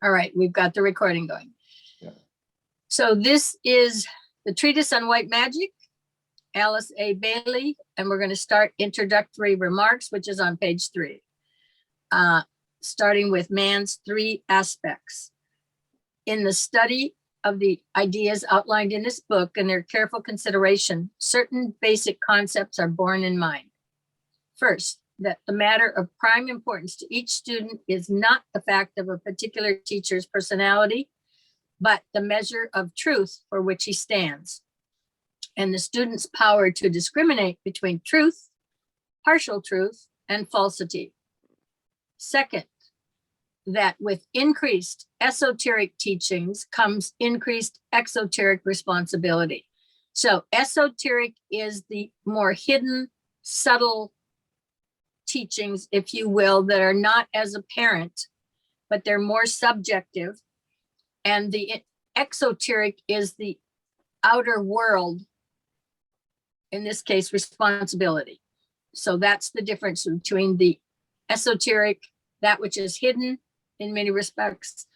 All right, we've got the recording going. Yeah. So this is the Treatise on White Magic, Alice A. Bailey, and we're going to start introductory remarks, which is on page 3, starting with man's 3 aspects. In the study of the ideas outlined in this book and their careful consideration, certain basic concepts are borne in mind. First, that the matter of prime importance to each student is not the fact of a particular teacher's personality, but the measure of truth for which he stands, and the student's power to discriminate between truth, partial truth, and falsity. Second, that with increased esoteric teachings comes increased exoteric responsibility. So esoteric is the more hidden, subtle teachings, if you will, that are not as apparent, but they're more subjective. And the exoteric is the outer world, in this case, responsibility. So that's the difference between the esoteric, that which is hidden in many respects,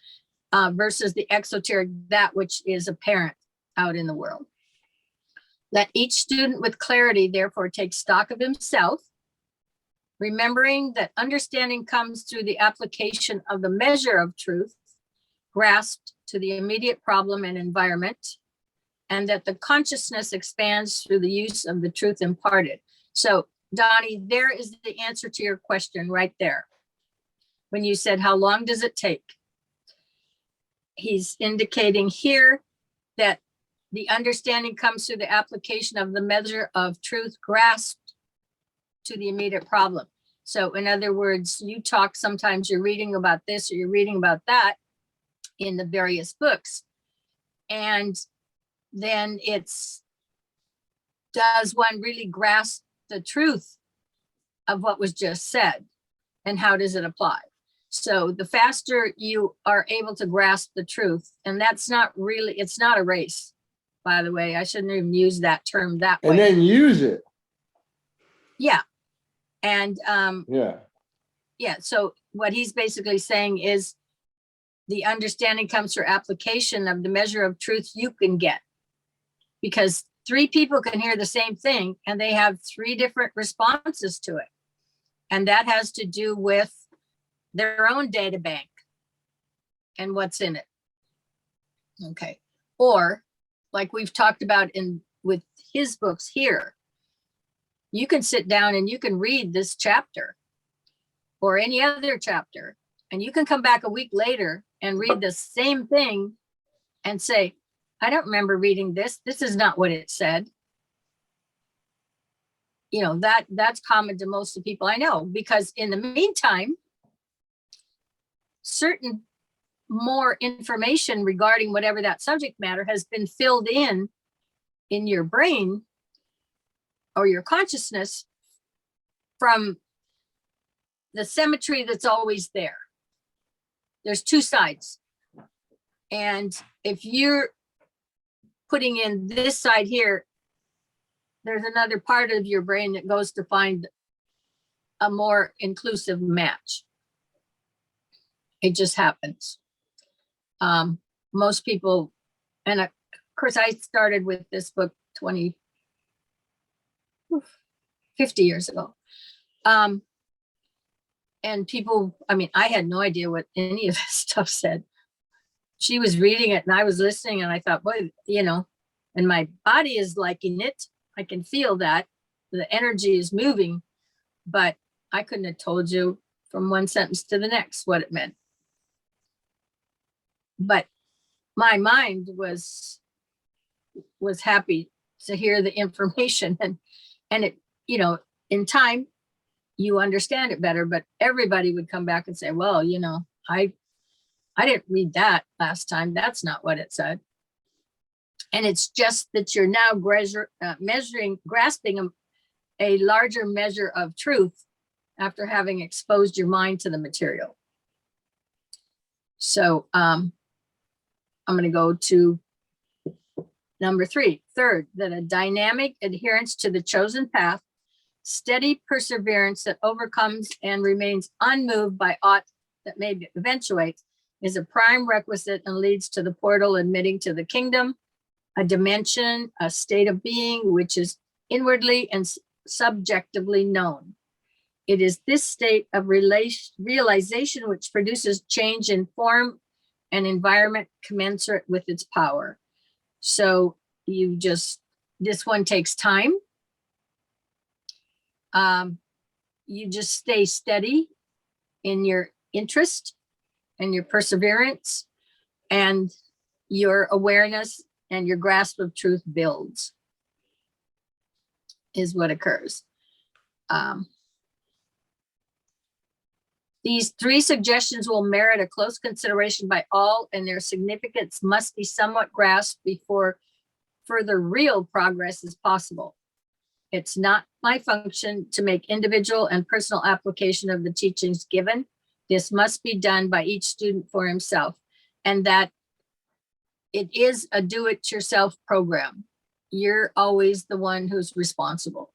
versus the exoteric, that which is apparent out in the world. Let each student with clarity, therefore, take stock of himself, remembering that understanding comes through the application of the measure of truth, grasped to the immediate problem and environment, and that the consciousness expands through the use of the truth imparted. So, Donnie, there is the answer to your question right there. When you said, how long does it take? He's indicating here that the understanding comes through the application of the measure of truth grasped to the immediate problem. So in other words, you talk, sometimes you're reading about this or you're reading about that in the various books. And then does one really grasp the truth of what was just said? And how does it apply? So the faster you are able to grasp the truth, and that's not really, it's not a race, by the way. I shouldn't even use that term that way. And then use it. Yeah. And yeah. So what he's basically saying is the understanding comes through application of the measure of truth you can get, because 3 people can hear the same thing and they have 3 different responses to it. And that has to do with their own data bank and what's in it. Okay. Or like we've talked about with his books here, you can sit down and you can read this chapter or any other chapter, and you can come back a week later and read the same thing and say, I don't remember reading this. This is not what it said. You know, that's common to most of the people I know, because in the meantime, certain more information regarding whatever that subject matter has been filled in your brain or your consciousness from the symmetry that's always there. There's 2 sides. And if you're putting in this side here, there's another part of your brain that goes to find a more inclusive match. It just happens. Most people, and of course I started with this book 50 years ago. And people, I mean, I had no idea what any of this stuff said. She was reading it and I was listening and I thought, boy, you know, and my body is liking it. I can feel that the energy is moving, but I couldn't have told you from one sentence to the next what it meant. But my mind was happy to hear the information, and it, you know, in time you understand it better. But everybody would come back and say, well, you know, I didn't read that last time. That's not what it said. And it's just that you're now grasping a larger measure of truth after having exposed your mind to the material. So I'm going to go to number 3. Third, that a dynamic adherence to the chosen path, steady perseverance that overcomes and remains unmoved by aught that may eventuate, is a prime requisite and leads to the portal admitting to the kingdom, a dimension, a state of being which is inwardly and subjectively known. It is this state of realization which produces change in form and environment commensurate with its power. So this one takes time. You just stay steady in your interest and your perseverance, and your awareness and your grasp of truth builds, is what occurs. These three suggestions will merit a close consideration by all, and their significance must be somewhat grasped before further real progress is possible. It's not my function to make individual and personal application of the teachings given. This must be done by each student for himself, and that it is a do-it-yourself program. You're always the one who's responsible.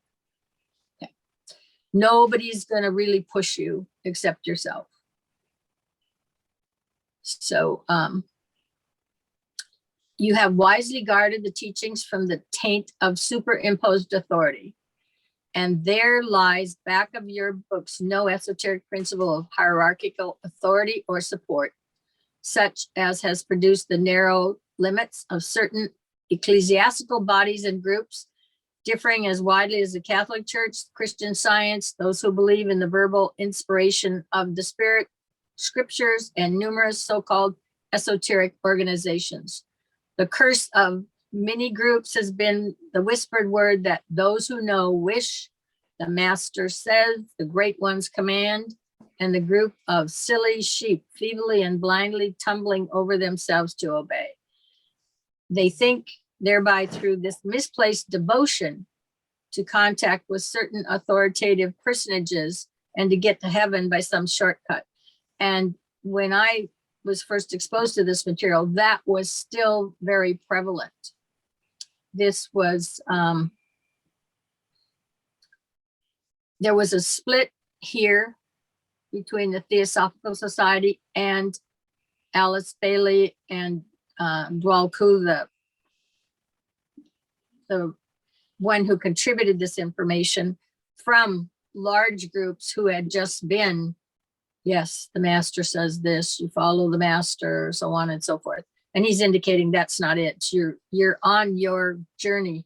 Okay. Nobody's going to really push you except yourself. So you have wisely guarded the teachings from the taint of superimposed authority. And there lies back of your books no esoteric principle of hierarchical authority or support, such as has produced the narrow limits of certain ecclesiastical bodies and groups, differing as widely as the Catholic Church, Christian Science, those who believe in the verbal inspiration of the Spirit, scriptures, and numerous so-called esoteric organizations. The curse of many groups has been the whispered word that those who know wish, the master says, the great ones command, and the group of silly sheep feebly and blindly tumbling over themselves to obey. They think thereby through this misplaced devotion to contact with certain authoritative personages and to get to heaven by some shortcut. And when I was first exposed to this material, that was still very prevalent. This was, there was a split here between the Theosophical Society and Alice Bailey and Dwalku, the one who contributed this information from large groups who had just been, yes, the master says this, you follow the master, so on and so forth. And he's indicating that's not it. You're on your journey,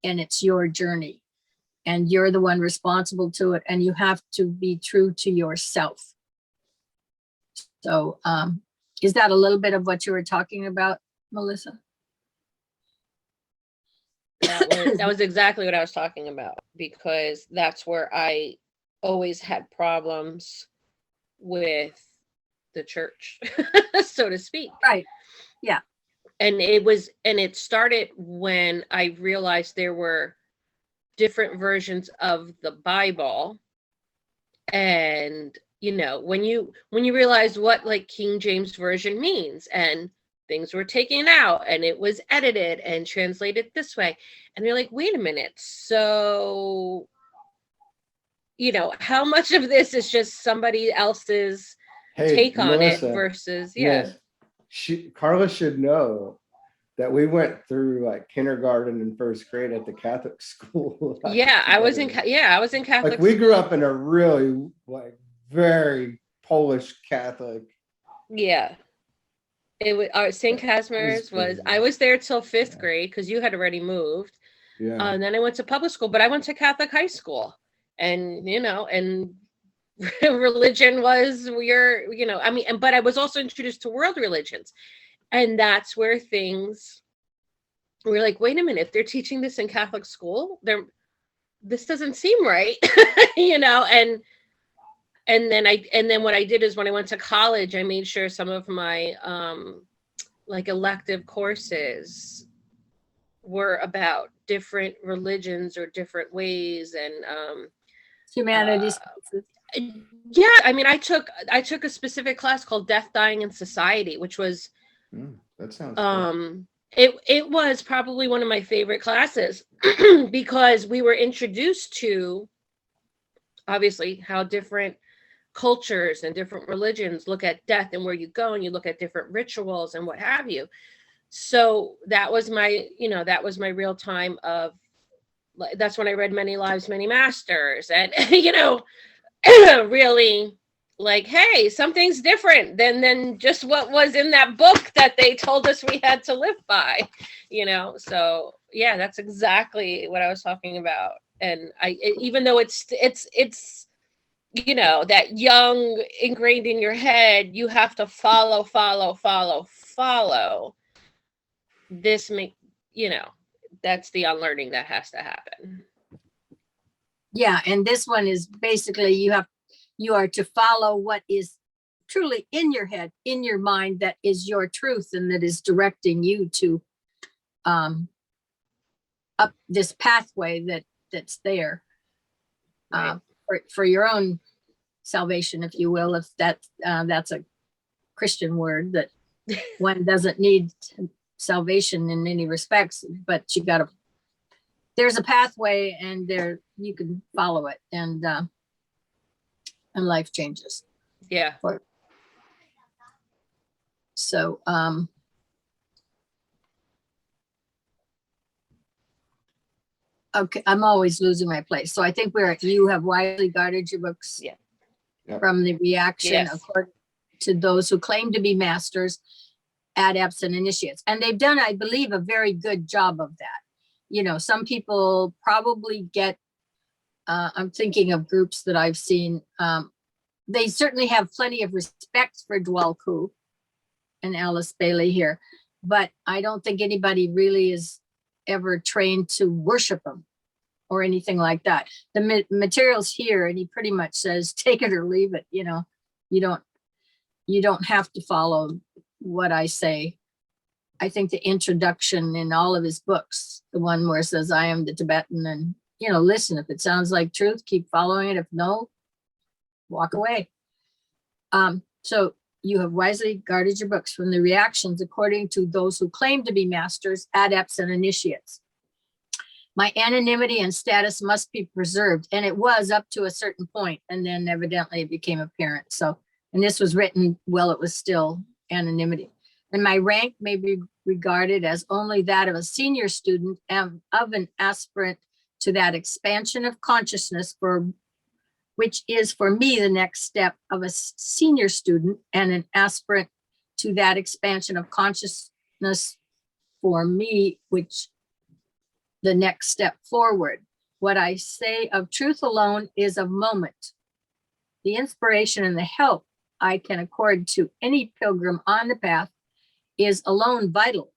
and it's your journey, and you're the one responsible to it, and you have to be true to yourself. So is that a little bit of what you were talking about, Melissa? That was exactly what I was talking about, because that's where I always had problems with the church, so to speak. Right. Yeah. And it started when I realized there were different versions of the Bible. And, you know, when you realize what like King James Version means, and things were taken out and it was edited and translated this way. And you're like, wait a minute. So, you know, how much of this is just somebody else's take on Melissa, it versus, yes. Carla should know that we went through like kindergarten and first grade at the Catholic school. Yeah, I was in Catholic. Like we grew up in a really like very Polish Catholic. Yeah. It was St. Casimir's was I was there till 5th grade because you had already moved. Yeah. And then I went to public school, but I went to Catholic high school, and you know, and religion was but I was also introduced to world religions, and that's where things were like, wait a minute, if they're teaching this in Catholic school, this doesn't seem right, you know, and then what I did is when I went to college, I made sure some of my like elective courses were about different religions or different ways, and humanities. Yeah, I mean, I took a specific class called Death, Dying, and Society, which was that sounds cool. It was probably one of my favorite classes because we were introduced to obviously how different cultures and different religions look at death and where you go, and you look at different rituals and what have you. So that was my, that was my real time of, that's when I read Many Lives, Many Masters, and, really like, hey, something's different than just what was in that book that they told us we had to live by, so yeah, that's exactly what I was talking about. And even though it's that young ingrained in your head, you have to follow this, that's the unlearning that has to happen. Yeah, and this one is basically you are to follow what is truly in your head, in your mind, that is your truth, and that is directing you to up this pathway that's there, Right. for your own salvation, if you will, if that's a Christian word, that one doesn't need salvation in any respects, but there's a pathway, and there you can follow it, and life changes. Yeah. So okay, I'm always losing my place. So I think you have wisely guarded your books. Yeah. From the reaction, Yes. according to those who claim to be masters, adepts, and initiates. And they've done, I believe, a very good job of that. Some people probably get, I'm thinking of groups that I've seen, they certainly have plenty of respect for Dwell and Alice Bailey here, but I don't think anybody really is ever trained to worship them or anything like that. The materials here, and he pretty much says, take it or leave it. You don't have to follow what I say. I think the introduction in all of his books, the one where it says, I am the Tibetan, and, listen, if it sounds like truth, keep following it. If no, walk away. So you have wisely guarded your books from the reactions according to those who claim to be masters, adepts, and initiates. My anonymity and status must be preserved. And it was up to a certain point, and then evidently it became apparent. So, and this was written while it was still anonymity. And my rank may be regarded as only that of a senior student and of an aspirant to that expansion of consciousness which is for me the next step of a senior student, and an aspirant to that expansion of consciousness for me, which the next step forward. What I say of truth alone is of moment. The inspiration and the help I can accord to any pilgrim on the path is alone vital.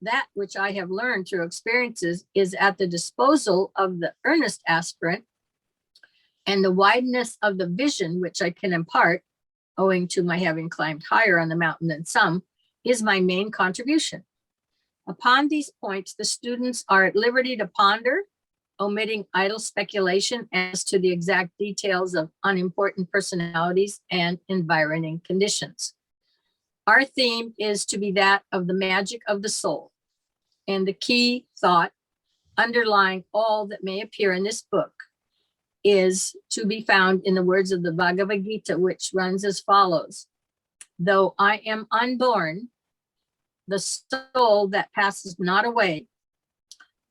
That which I have learned through experiences is at the disposal of the earnest aspirant, and the wideness of the vision which I can impart, owing to my having climbed higher on the mountain than some, is my main contribution. Upon these points, the students are at liberty to ponder, omitting idle speculation as to the exact details of unimportant personalities and environing conditions. Our theme is to be that of the magic of the soul, and the key thought underlying all that may appear in this book is to be found in the words of the Bhagavad Gita, which runs as follows. Though I am unborn, the soul that passes not away,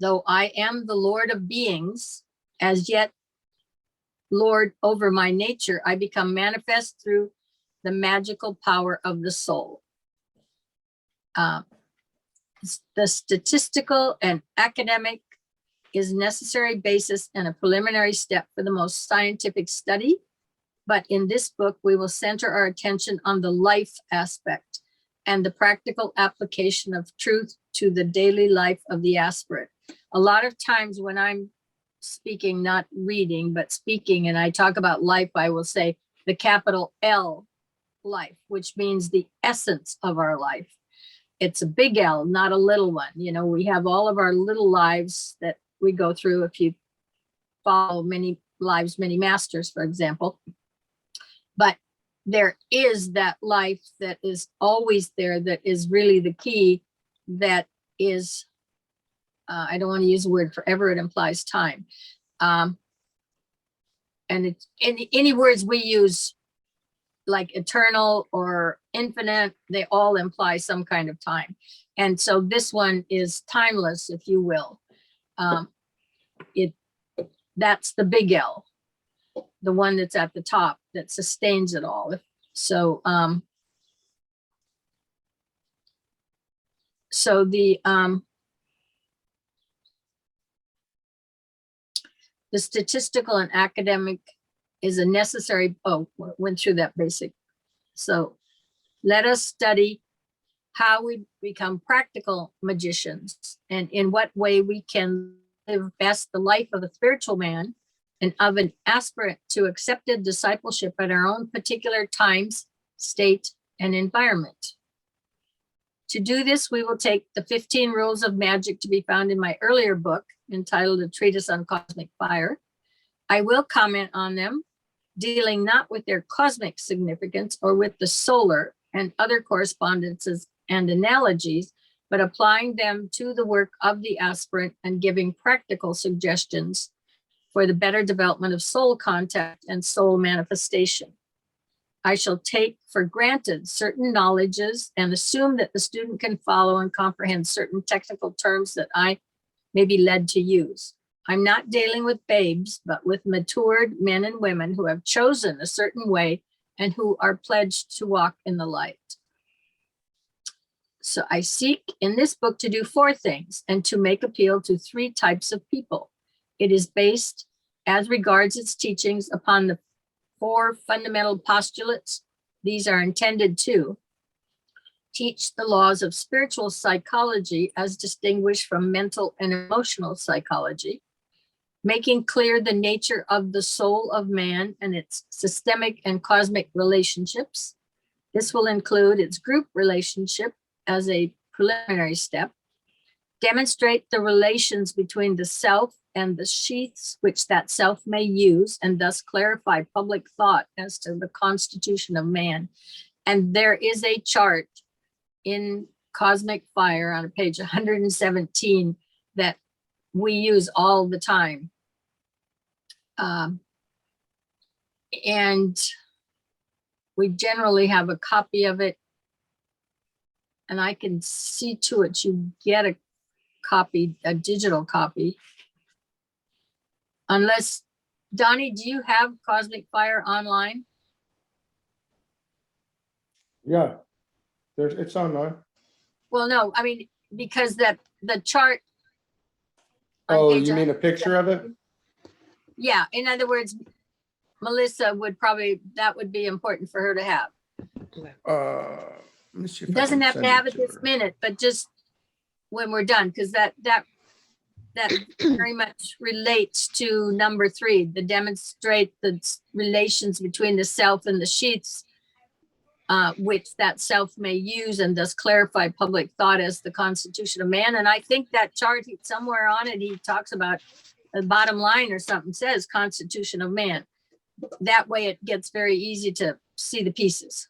though I am the Lord of beings, as yet Lord over my nature, I become manifest through the magical power of the soul. The statistical and academic is necessary basis and a preliminary step for the most scientific study. But in this book, we will center our attention on the life aspect and the practical application of truth to the daily life of the aspirant. A lot of times when I'm speaking, not reading, but speaking, and I talk about life, I will say the capital L life, which means the essence of our life. It's a big L, not a little one. We have all of our little lives that we go through if you follow Many Lives, Many Masters, for example. But there is that life that is always there, that is really the key, that is, I don't want to use the word forever, it implies time. And it's any words we use like eternal or infinite, they all imply some kind of time. And so this one is timeless, if you will. That's the big L, the one that's at the top that sustains it all. So, the statistical and academic is a necessary, went through that basic. So let us study how we become practical magicians and in what way we can live best the life of a spiritual man and of an aspirant to accepted discipleship at our own particular times, state, and environment. To do this, we will take the 15 rules of magic to be found in my earlier book entitled A Treatise on Cosmic Fire. I will comment on them, dealing not with their cosmic significance or with the solar and other correspondences and analogies, but applying them to the work of the aspirant and giving practical suggestions for the better development of soul contact and soul manifestation. I shall take for granted certain knowledges and assume that the student can follow and comprehend certain technical terms that I may be led to use. I'm not dealing with babes, but with matured men and women who have chosen a certain way and who are pledged to walk in the light. So I seek in this book to do 4 things and to make appeal to 3 types of people. It is based, as regards its teachings, upon the 4 fundamental postulates. These are intended to teach the laws of spiritual psychology as distinguished from mental and emotional psychology, making clear the nature of the soul of man and its systemic and cosmic relationships. This will include its group relationship as a preliminary step, demonstrate the relations between the self and the sheaths which that self may use, and thus clarify public thought as to the constitution of man. And there is a chart in Cosmic Fire on page 117 that we use all the time. And we generally have a copy of it, and I can see to it you get a copy, a digital copy. Unless, Donnie, do you have Cosmic Fire online? Yeah, it's online. Well, no, I mean, because the chart. Oh, you mean a picture of it? Yeah, in other words, Melissa would probably, that would be important for her to have. Let me see if I Doesn't can have to send have it this her. minute, but just when we're done, because that very much relates to number 3, the demonstrate the relations between the self and the sheaths, which that self may use, and thus clarify public thought as the constitution of man. And I think that chart, somewhere on it, he talks about the bottom line or something says constitution of man. That way it gets very easy to see the pieces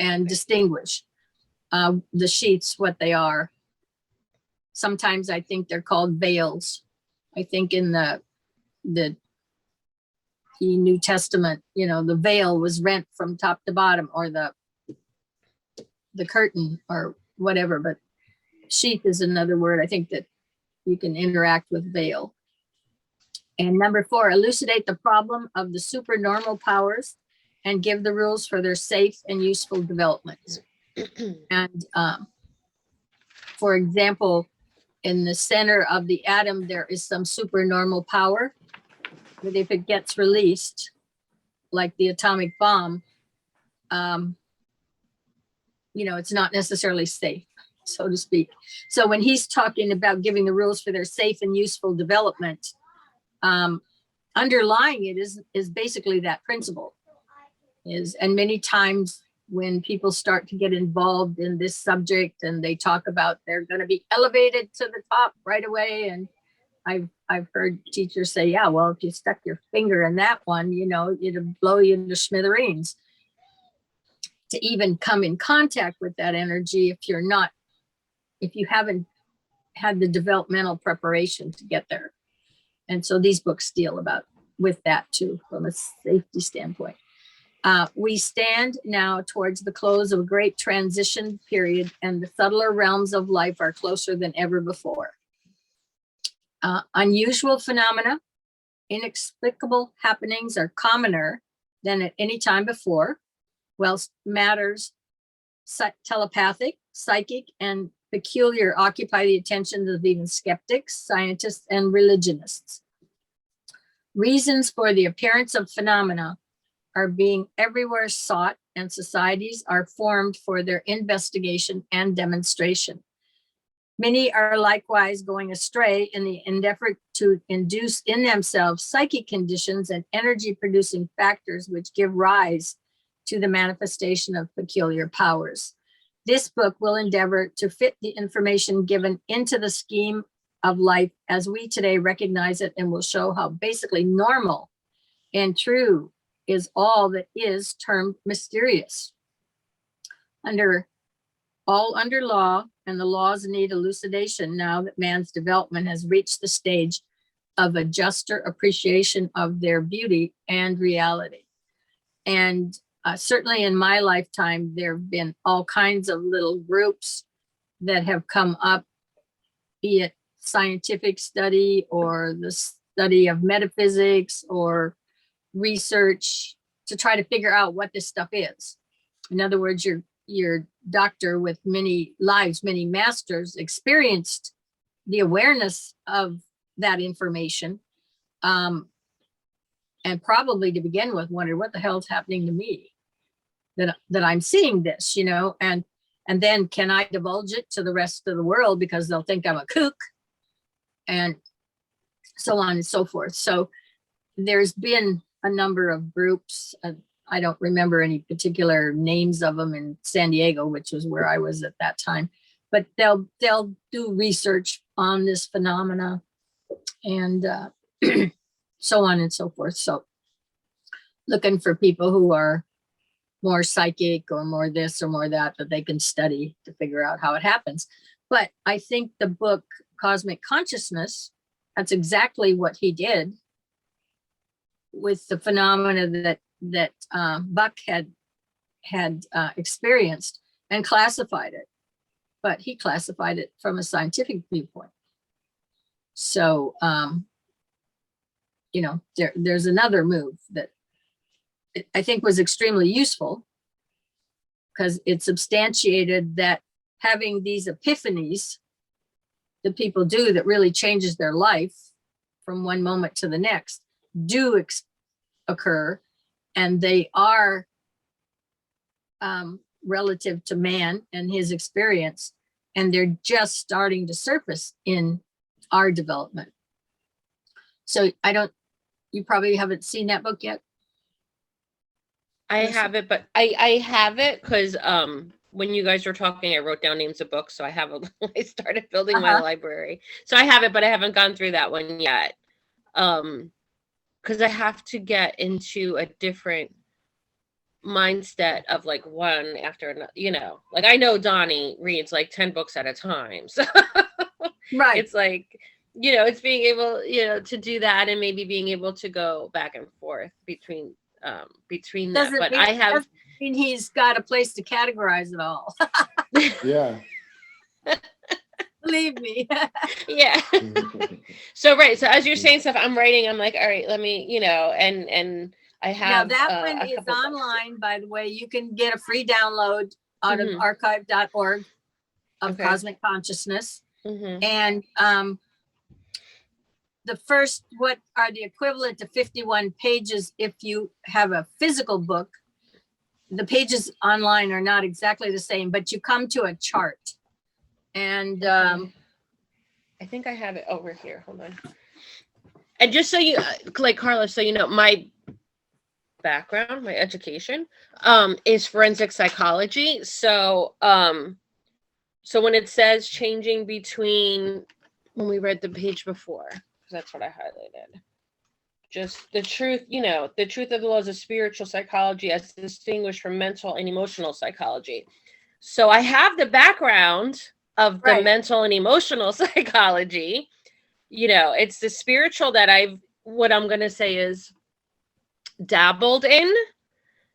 and distinguish the sheaths, what they are. Sometimes I think they're called veils. I think in the New Testament, the veil was rent from top to bottom, or the curtain or whatever, but sheath is another word I think that you can interact with veil. And number 4, elucidate the problem of the supernormal powers and give the rules for their safe and useful development. And for example, in the center of the atom, there is some supernormal power that if it gets released, like the atomic bomb, it's not necessarily safe, so to speak. So when he's talking about giving the rules for their safe and useful development, underlying it is basically that principle. And many times when people start to get involved in this subject and they talk about they're going to be elevated to the top right away, and I've heard teachers say, yeah, well, if you stuck your finger in that one, it'd blow you into smithereens. To even come in contact with that energy, if you haven't had the developmental preparation to get there. And so these books deal with that too, from a safety standpoint. We stand now towards the close of a great transition period, and the subtler realms of life are closer than ever before. Unusual phenomena, inexplicable happenings are commoner than at any time before, whilst matters telepathic, psychic, and peculiar occupy the attentions of even skeptics, scientists, and religionists. Reasons for the appearance of phenomena are being everywhere sought, and societies are formed for their investigation and demonstration. Many are likewise going astray in the endeavor to induce in themselves psychic conditions and energy-producing factors which give rise to the manifestation of peculiar powers. This book will endeavor to fit the information given into the scheme of life as we today recognize it, and will show how basically normal and true is all that is termed mysterious. Under law, and the laws need elucidation now that man's development has reached the stage of a juster appreciation of their beauty and reality. And certainly in my lifetime, there have been all kinds of little groups that have come up, be it scientific study or the study of metaphysics or research, to try to figure out what this stuff is. In other words, your doctor with many lives, many masters, experienced the awareness of that information, and probably to begin with wondered what the hell's happening to me, that I'm seeing this, you know, and then can I divulge it to the rest of the world because they'll think I'm a kook, and so on and so forth. So there's been a number of groups. I don't remember any particular names of them in San Diego, which was where I was at that time, but they'll do research on this phenomena and so on and so forth. So looking for people who are more psychic or more this or more that they can study to figure out how it happens. But I think the book Cosmic Consciousness, that's exactly what he did with the phenomena that Bucke had experienced and classified it, but he classified it from a scientific viewpoint. So, you know, there's another move that I think was extremely useful, because it substantiated that having these epiphanies that people do that really changes their life from one moment to the next do occur, and they are relative to man and his experience, and they're just starting to surface in our development. So you probably haven't seen that book yet. I have it, but I have it because when you guys were talking, I wrote down names of books, so I have I started building my library. So I have it, but I haven't gone through that one yet. Because I have to get into a different mindset of like one after another, you know, like I know Donnie reads like 10 books at a time. So right. It's like, you know, it's being able, you know, to do that and maybe being able to go back and forth between that. But I have, mean he's got a place to categorize it all. Yeah. Believe me. Yeah. So right. So as you're saying stuff, I'm writing, I'm like, all right, let me, you know, and I have now that one is online, by the way. You can get a free download out of archive.org of Cosmic Consciousness. And the first, what are the equivalent to 51 pages if you have a physical book. The pages online are not exactly the same, but you come to a chart. And I think I have it over here. Hold on. And just so you, like Carla, so you know, my background, my education, is forensic psychology. So, so when it says changing between, when we read the page before, because that's what I highlighted, just the truth, you know, the truth of the laws of spiritual psychology as distinguished from mental and emotional psychology. So I have the background of the mental and emotional psychology. You know, it's the spiritual that what I'm going to say is dabbled in,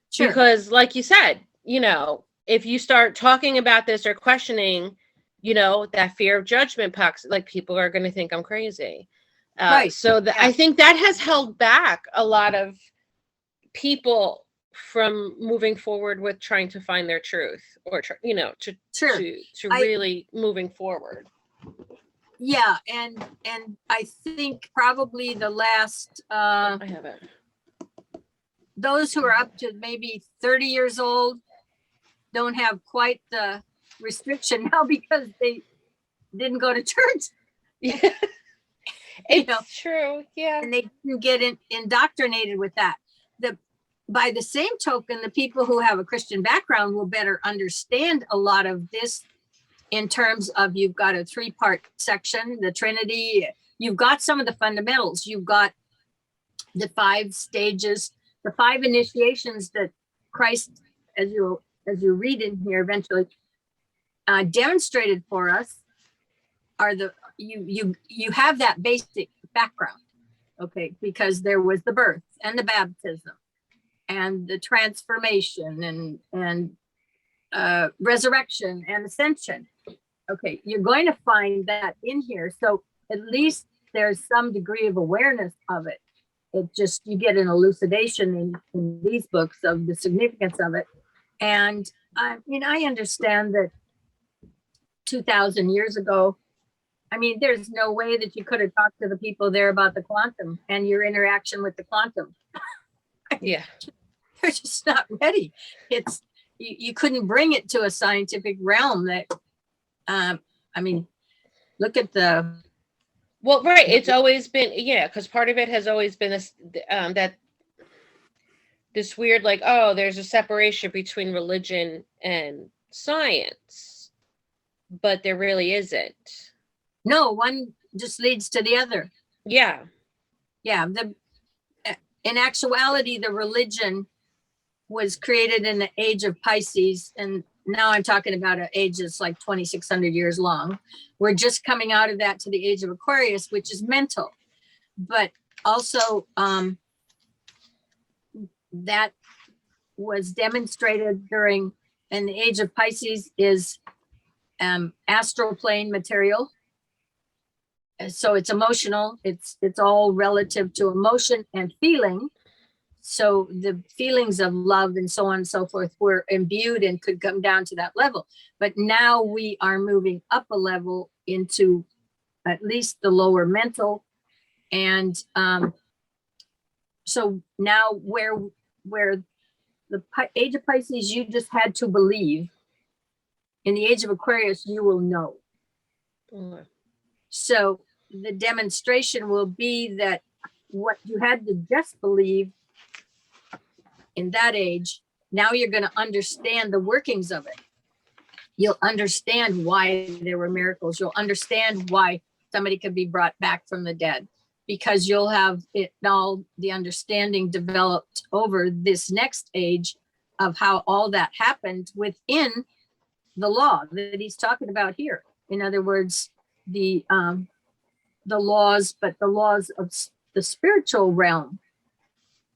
Sure. Because like you said, you know, if you start talking about this or questioning, you know, that fear of judgment pox, like people are going to think I'm crazy. Right. So I think that has held back a lot of people from moving forward with trying to find their truth, or you know, to really moving forward. Yeah, and I think probably the last I haven't. Those who are up to maybe 30 years old don't have quite the restriction now because they didn't go to church. Yeah. It's true. Yeah. And they didn't get indoctrinated with that. By the same token, the people who have a Christian background will better understand a lot of this in terms of, you've got a 3-part section, the Trinity, you've got some of the fundamentals, you've got the 5 stages, the 5 initiations that Christ, as you read in here eventually, demonstrated for us, are the you have that basic background, okay, because there was the birth and the baptism and the transformation and resurrection and ascension. Okay, you're going to find that in here, so at least there's some degree of awareness of it. It just, you get an elucidation in these books of the significance of it. And I mean, I understand that 2,000 years ago, I mean, there's no way that you could have talked to the people there about the quantum and your interaction with the quantum. Yeah. They're just not ready. It's, you couldn't bring it to a scientific realm that, I mean, look at the. Well, right. It's always been, yeah, because part of it has always been this, that this weird, like, oh, there's a separation between religion and science, but there really isn't. No, one just leads to the other. Yeah. Yeah. In actuality, the religion was created in the age of Pisces. And now I'm talking about an age that's like 2,600 years long. We're just coming out of that to the age of Aquarius, which is mental. But also that was demonstrated during, and the age of Pisces is astral plane material. So it's emotional. It's all relative to emotion and feeling. So the feelings of love and so on and so forth were imbued and could come down to that level. But now we are moving up a level into at least the lower mental. And so now where the age of Pisces, you just had to believe. In the age of Aquarius, you will know. Mm. So the demonstration will be that what you had to just believe in that age, now you're going to understand the workings of it. You'll understand why there were miracles. You'll understand why somebody could be brought back from the dead, because you'll have it all, the understanding developed over this next age of how all that happened within the law that he's talking about here. In other words, the laws, but the laws of the spiritual realm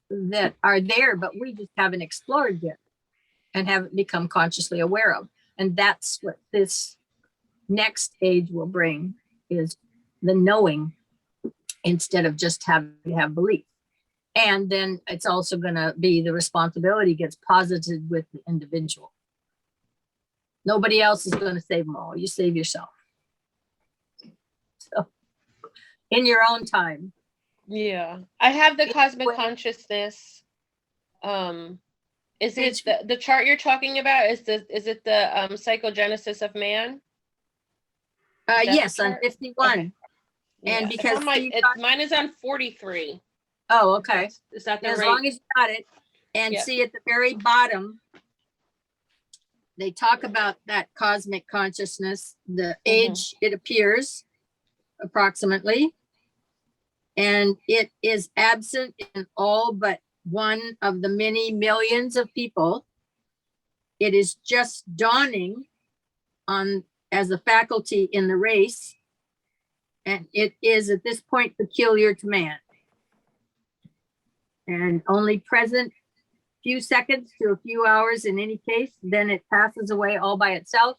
that are there, but we just haven't explored yet and haven't become consciously aware of. And that's what this next age will bring, is the knowing instead of just having to have belief. And then it's also going to be the responsibility gets posited with the individual. Nobody else is going to save them all. You save yourself. So in your own time. Yeah. I have the cosmic consciousness. Is it the chart you're talking about? Is it the psychogenesis of man? Yes, on 51. Okay. And because mine is on 43. Oh, okay. Is that as long as you got it? And see at the very bottom, they talk about that cosmic consciousness, the age it appears approximately, and it is absent in all but one of the many millions of people. It is just dawning on as a faculty in the race, and it is at this point peculiar to man and only present few seconds to a few hours in any case, then it passes away all by itself.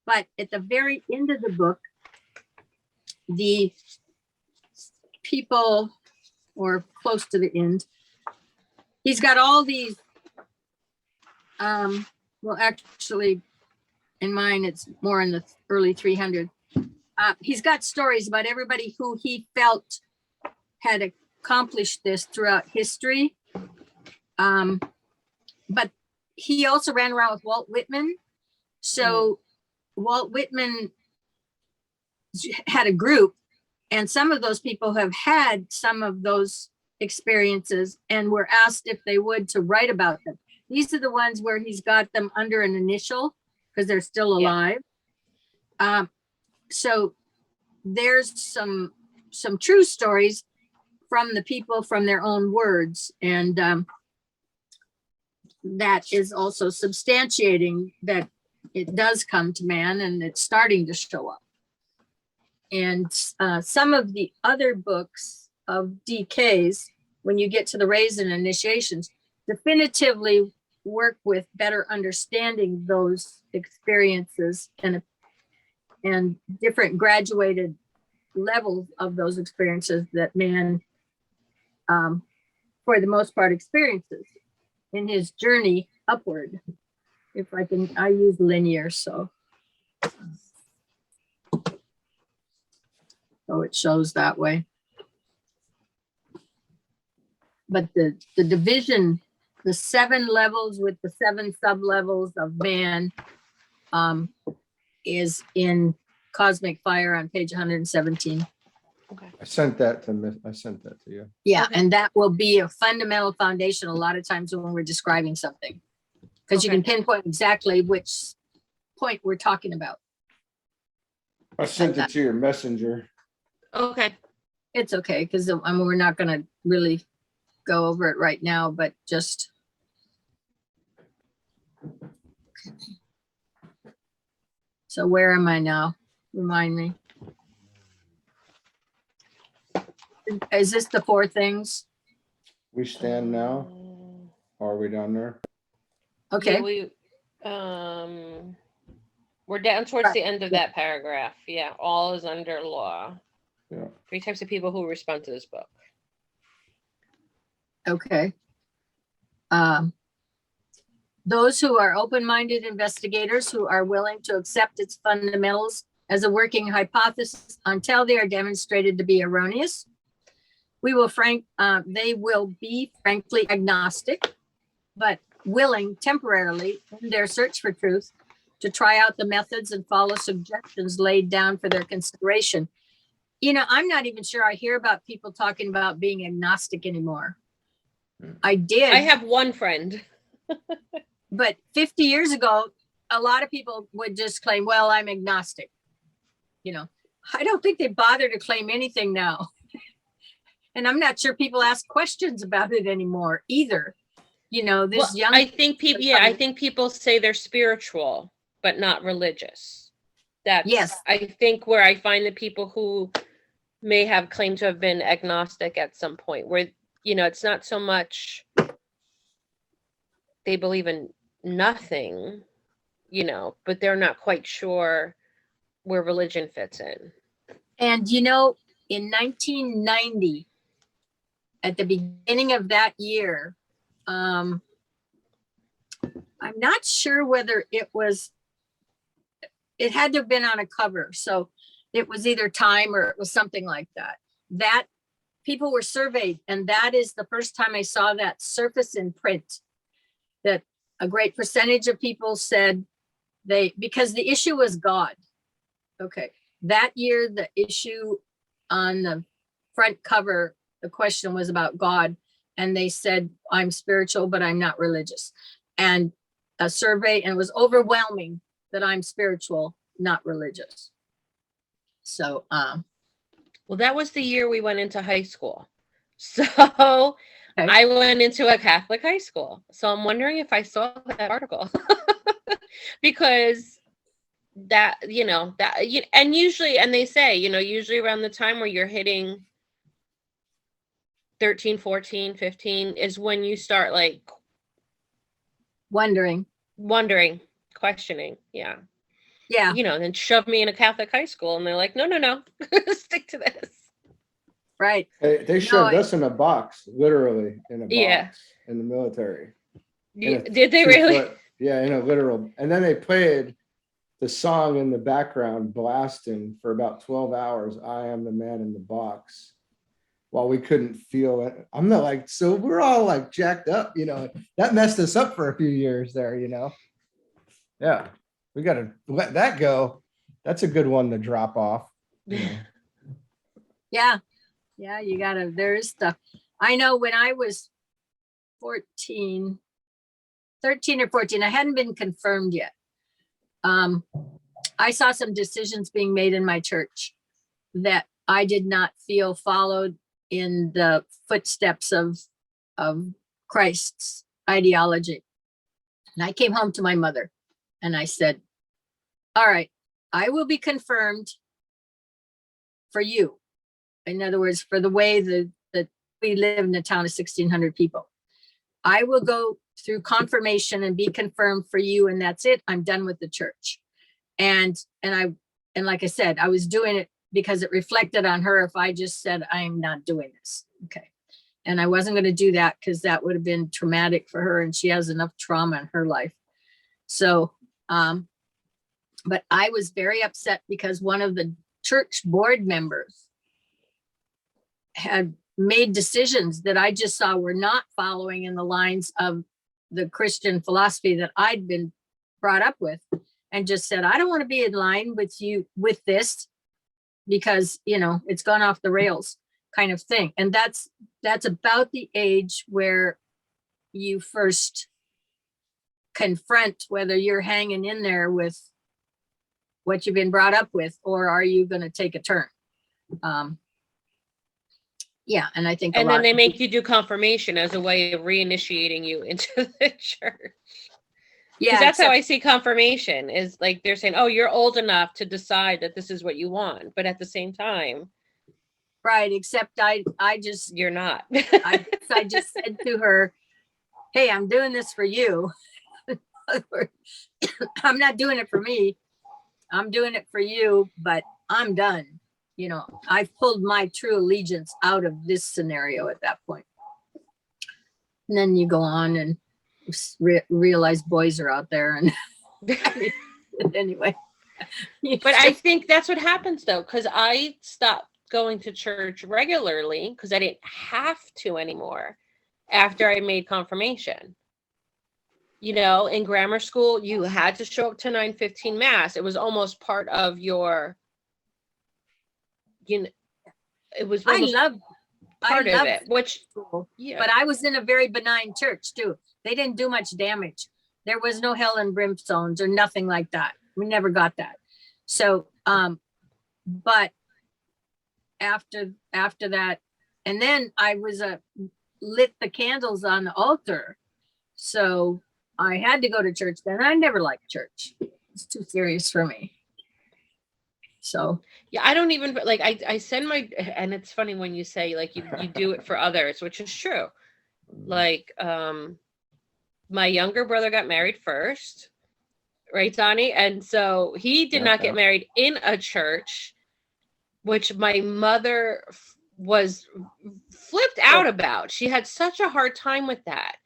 But at the very end of the book, the people, or close to the end, he's got all these, well, actually, in mine, it's more in the early 300s. He's got stories about everybody who he felt had accomplished this throughout history. But he also ran around with Walt Whitman. So Walt Whitman had a group, and some of those people have had some of those experiences and were asked if they would to write about them. These are the ones where he's got them under an initial because they're still alive. So there's some true stories from the people, from their own words, and that is also substantiating that it does come to man and it's starting to show up. And some of the other books of DKs, when you get to the rays and initiations, definitively work with better understanding those experiences and different graduated levels of those experiences that man, for the most part, experiences in his journey upward. If I can, I use linear, so it shows that way. But the division, the 7 levels with the 7 sub-levels of man, is in Cosmic Fire on page 117. Okay. I sent that to you. Yeah, Okay. and that will be a fundamental foundation a lot of times when we're describing something, because you can pinpoint exactly which point we're talking about. I sent it to your messenger. Okay. It's okay, because we're not going to really go over it right now, but just. So where am I now? Remind me. Is this the 4 things? We stand now. Or are we down there? Okay. Yeah, we're down towards the end of that paragraph. Yeah, all is under law. Yeah. 3 types of people who respond to this book. Okay. Those who are open-minded investigators who are willing to accept its fundamentals as a working hypothesis until they are demonstrated to be erroneous. They will be frankly agnostic, but willing temporarily in their search for truth to try out the methods and follow suggestions laid down for their consideration. You know, I'm not even sure I hear about people talking about being agnostic anymore. I did. I have one friend. But 50 years ago, a lot of people would just claim, well, I'm agnostic. You know, I don't think they bother to claim anything now. And I'm not sure people ask questions about it anymore either. You know, this young. I think people say they're spiritual, but not religious. That's, yes. I think where I find the people who may have claimed to have been agnostic at some point, where, you know, it's not so much they believe in nothing, you know, but they're not quite sure where religion fits in. And, you know, in 1990, at the beginning of that year, I'm not sure whether it had to have been on a cover. So it was either Time or it was something like that. That people were surveyed. And that is the first time I saw that surface in print, that a great percentage of people said because the issue was God. Okay. That year, the issue on the front cover, the question was about God. And they said, I'm spiritual, but I'm not religious. And a survey, and it was overwhelming that I'm spiritual, not religious. So, well, that was the year we went into high school. So okay. I went into a Catholic high school. So I'm wondering if I saw that article because that, you know, and usually, and they say, you know, usually around the time where you're hitting 13, 14, 15 is when you start like Wondering. Questioning. Yeah. Yeah. And then shove me in a Catholic high school, and they're like, no, stick to this. Right. They shoved us in a box, literally in a box in the military. Did they really? Yeah, in a literal. And then they played the song in the background blasting for about 12 hours. I am the man in the box. While we couldn't feel it. I'm not like, so we're all like jacked up, that messed us up for a few years there, Yeah. We got to let that go. That's a good one to drop off. Yeah. Yeah. You gotta, there is stuff. I know when I was 13 or 14, I hadn't been confirmed yet. I saw some decisions being made in my church that I did not feel followed in the footsteps of Christ's ideology. And I came home to my mother and I said, all right, I will be confirmed for you. In other words, for the way that we live in a town of 1,600 people. I will go through confirmation and be confirmed for you, and that's it. I'm done with the church. And like I said, I was doing it because it reflected on her if I just said, I'm not doing this. Okay. And I wasn't going to do that because that would have been traumatic for her, and she has enough trauma in her life. So, but I was very upset because one of the church board members had made decisions that I just saw were not following in the lines of the Christian philosophy that I'd been brought up with, and just said, I don't want to be in line with you with this because, it's gone off the rails kind of thing. And that's about the age where you first confront whether you're hanging in there with what you've been brought up with, or are you going to take a turn? Yeah. And I think, and then they make you do confirmation as a way of reinitiating you into the church. Yeah. That's how I see confirmation is like, they're saying, oh, you're old enough to decide that this is what you want. But at the same time. Right. Except I just, you're not. I just said to her, hey, I'm doing this for you. I'm not doing it for me. I'm doing it for you, but I'm done. I've pulled my true allegiance out of this scenario at that point. And then you go on and realize boys are out there. And anyway. But I think that's what happens though, because I stopped going to church regularly because I didn't have to anymore after I made confirmation. In grammar school, you had to show up to 9:15 mass. It was almost part of your, it was almost part of it, which, school, but I was in a very benign church too. They didn't do much damage. There was no hell and brimstones or nothing like that. We never got that. So, but after that, and then I was lit the candles on the altar. So I had to go to church then. I never liked church. It's too serious for me. So yeah, I don't even like, I send my, and it's funny when you say like you do it for others, which is true. Like, my younger brother got married first, right, Donnie? And so he did not get married in a church, which my mother was flipped out about. She had such a hard time with that.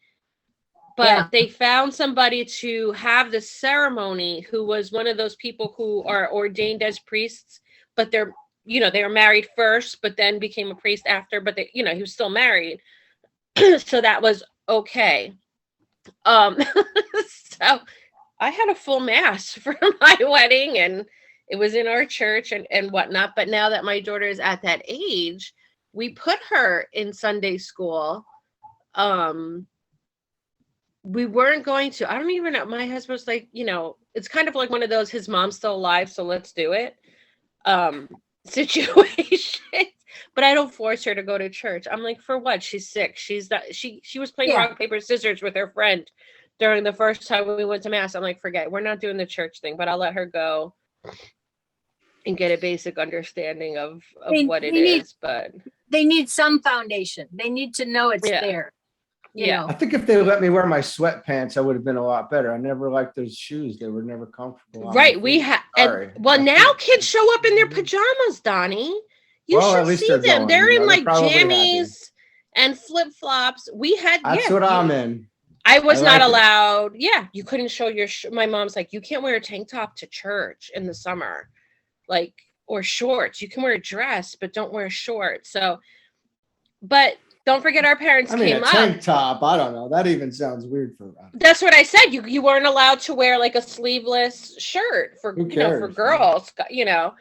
But they found somebody to have the ceremony who was one of those people who are ordained as priests, but they're, they were married first, but then became a priest after, but they, he was still married. So that was okay. So I had a full mass for my wedding, and it was in our church and whatnot. But now that my daughter is at that age, we put her in Sunday school. We weren't going to, I don't even know. My husband's like, it's kind of like one of those, his mom's still alive, so let's do it. Situations. But I don't force her to go to church. I'm like, for what? She's sick. She's not, she was playing rock, paper, scissors with her friend during the first time we went to mass. I'm like, forget, we're not doing the church thing, but I'll let her go and get a basic understanding of what it is. But they need some foundation. They need to know it's there. you Yeah. know. I think if they let me wear my sweatpants, I would have been a lot better. I never liked those shoes. They were never comfortable. on my Right. We feet. have, Sorry. well, My now feet. kids show up in their pajamas, Donnie. You Well, should at least see they're them. going, They're you in know, they're like probably happy. jammies and flip flops. We had, That's what I'm in. I was I not like it. allowed. Yeah. You couldn't show your, my mom's like, you can't wear a tank top to church in the summer, like, or shorts. You can wear a dress, but don't wear shorts. So, but don't forget our parents I mean, came a up. tank top. I don't know. That even sounds weird for. That's what I said. You weren't allowed to wear like a sleeveless shirt for, Who you know, for cares? girls, you know,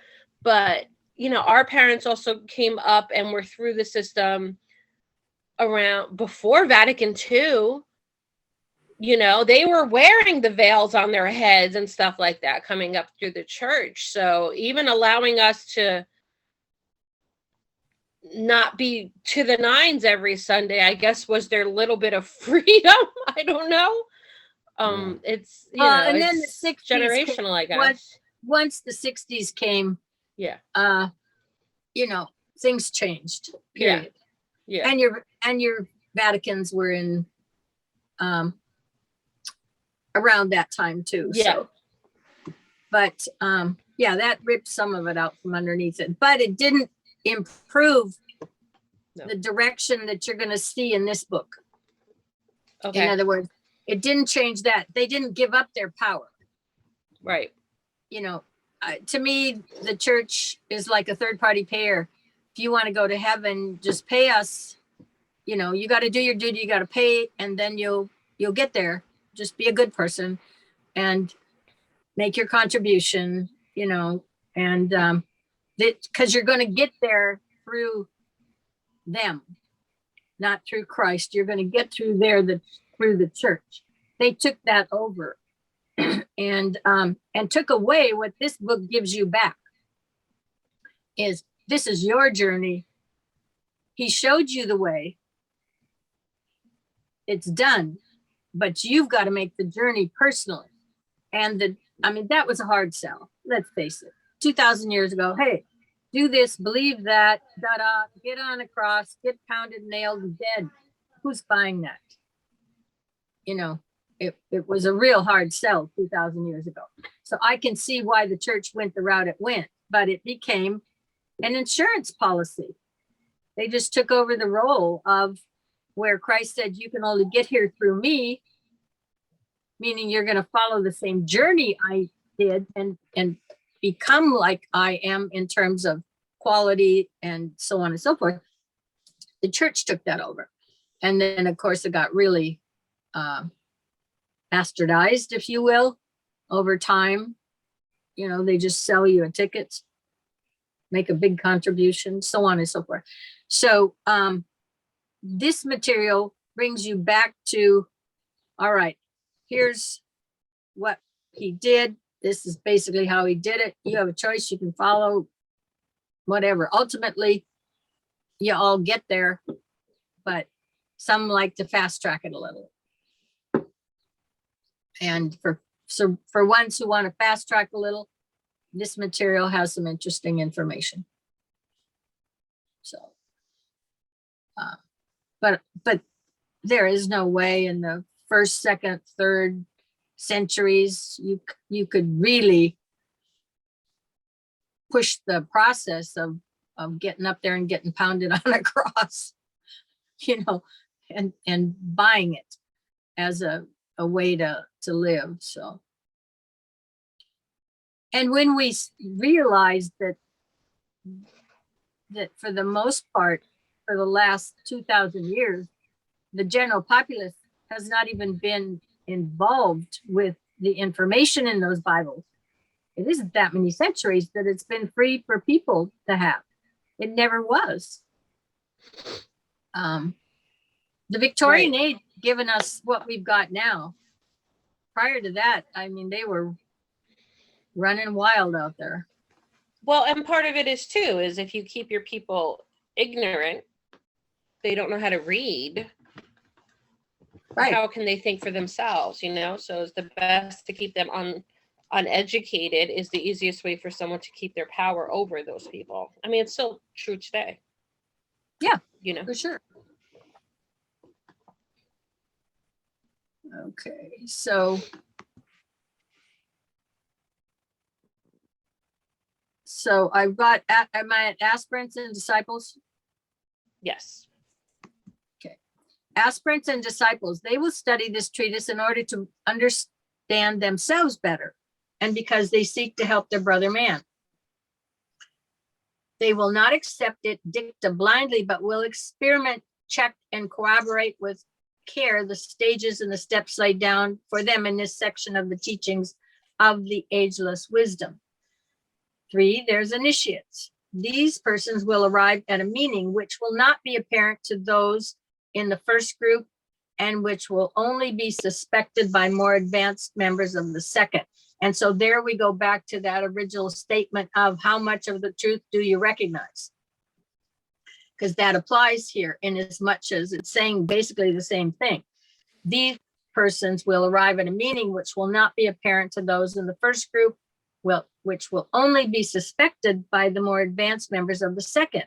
but you know, our parents also came up and were through the system around before Vatican II. You know, they were wearing the veils on their heads and stuff like that coming up through the church. So even allowing us to not be to the nines every Sunday, I guess, was their little bit of freedom. I don't know. It's, you know, And then the it's 60s generational, I guess. Once the 60s came, Yeah. you know, things changed. Period. Yeah. And your Vaticans were in around that time too. Yeah. So, but yeah, that ripped some of it out from underneath it, but it didn't improve the direction that you're going to see in this book. Okay. In other words, it didn't change that. They didn't give up their power. Right. You know, to me, the church is like a third party payer. If you want to go to heaven, just pay us. You know, you got to do your duty, you got to pay, and then you'll get there. Just be a good person and make your contribution, you know, and because you're going to get there through them, not through Christ. You're going to get through there through the church. They took that over and took away what this book gives you back. Is this is your journey. He showed you the way. It's done, but you've got to make the journey personally. And that was a hard sell. Let's face it. 2,000 years ago, hey, do this, believe that, get on a cross, get pounded, nailed, and dead. Who's buying that? You know, it was a real hard sell 2,000 years ago. So I can see why the church went the route it went, but it became an insurance policy. They just took over the role of where Christ said, you can only get here through me, meaning you're going to follow the same journey I did and become like I am in terms of quality and so on and so forth. The church took that over. And then, of course, it got really bastardized, if you will, over time. You know, they just sell you a ticket, make a big contribution, so on and so forth. So this material brings you back to, all right, here's what he did. This is basically how he did it. You have a choice. You can follow whatever. Ultimately, you all get there, but some like to fast track it a little. And for ones who want to fast track a little, this material has some interesting information. So, but there is no way in the first, second, third centuries you could really push the process of getting up there and getting pounded on a cross, you know, and buying it as a way to live. So, and when we realized that for the most part, for the last 2,000 years, the general populace has not even been involved with the information in those Bibles. It isn't that many centuries that it's been free for people to have. It never was. The Victorian age given us what we've got now. Prior to that, I mean, they were running wild out there. Well, and part of it is too, is if you keep your people ignorant, they don't know how to read. Right. How can they think for themselves, you know? So it's the best to keep them uneducated is the easiest way for someone to keep their power over those people. I mean, it's still true today. Yeah, you know, for sure. Okay, so I've got, am I at aspirants and disciples? Yes. Aspirants and disciples, they will study this treatise in order to understand themselves better, and because they seek to help their brother man. They will not accept it dicta blindly, but will experiment, check, and corroborate with care the stages and the steps laid down for them in this section of the teachings of the ageless wisdom. 3, there's initiates. These persons will arrive at a meaning which will not be apparent to those in the first group, and which will only be suspected by more advanced members of the second. And so there we go back to that original statement of how much of the truth do you recognize? Because that applies here in as much as it's saying basically the same thing. These persons will arrive at a meaning which will not be apparent to those in the first group, which will only be suspected by the more advanced members of the second.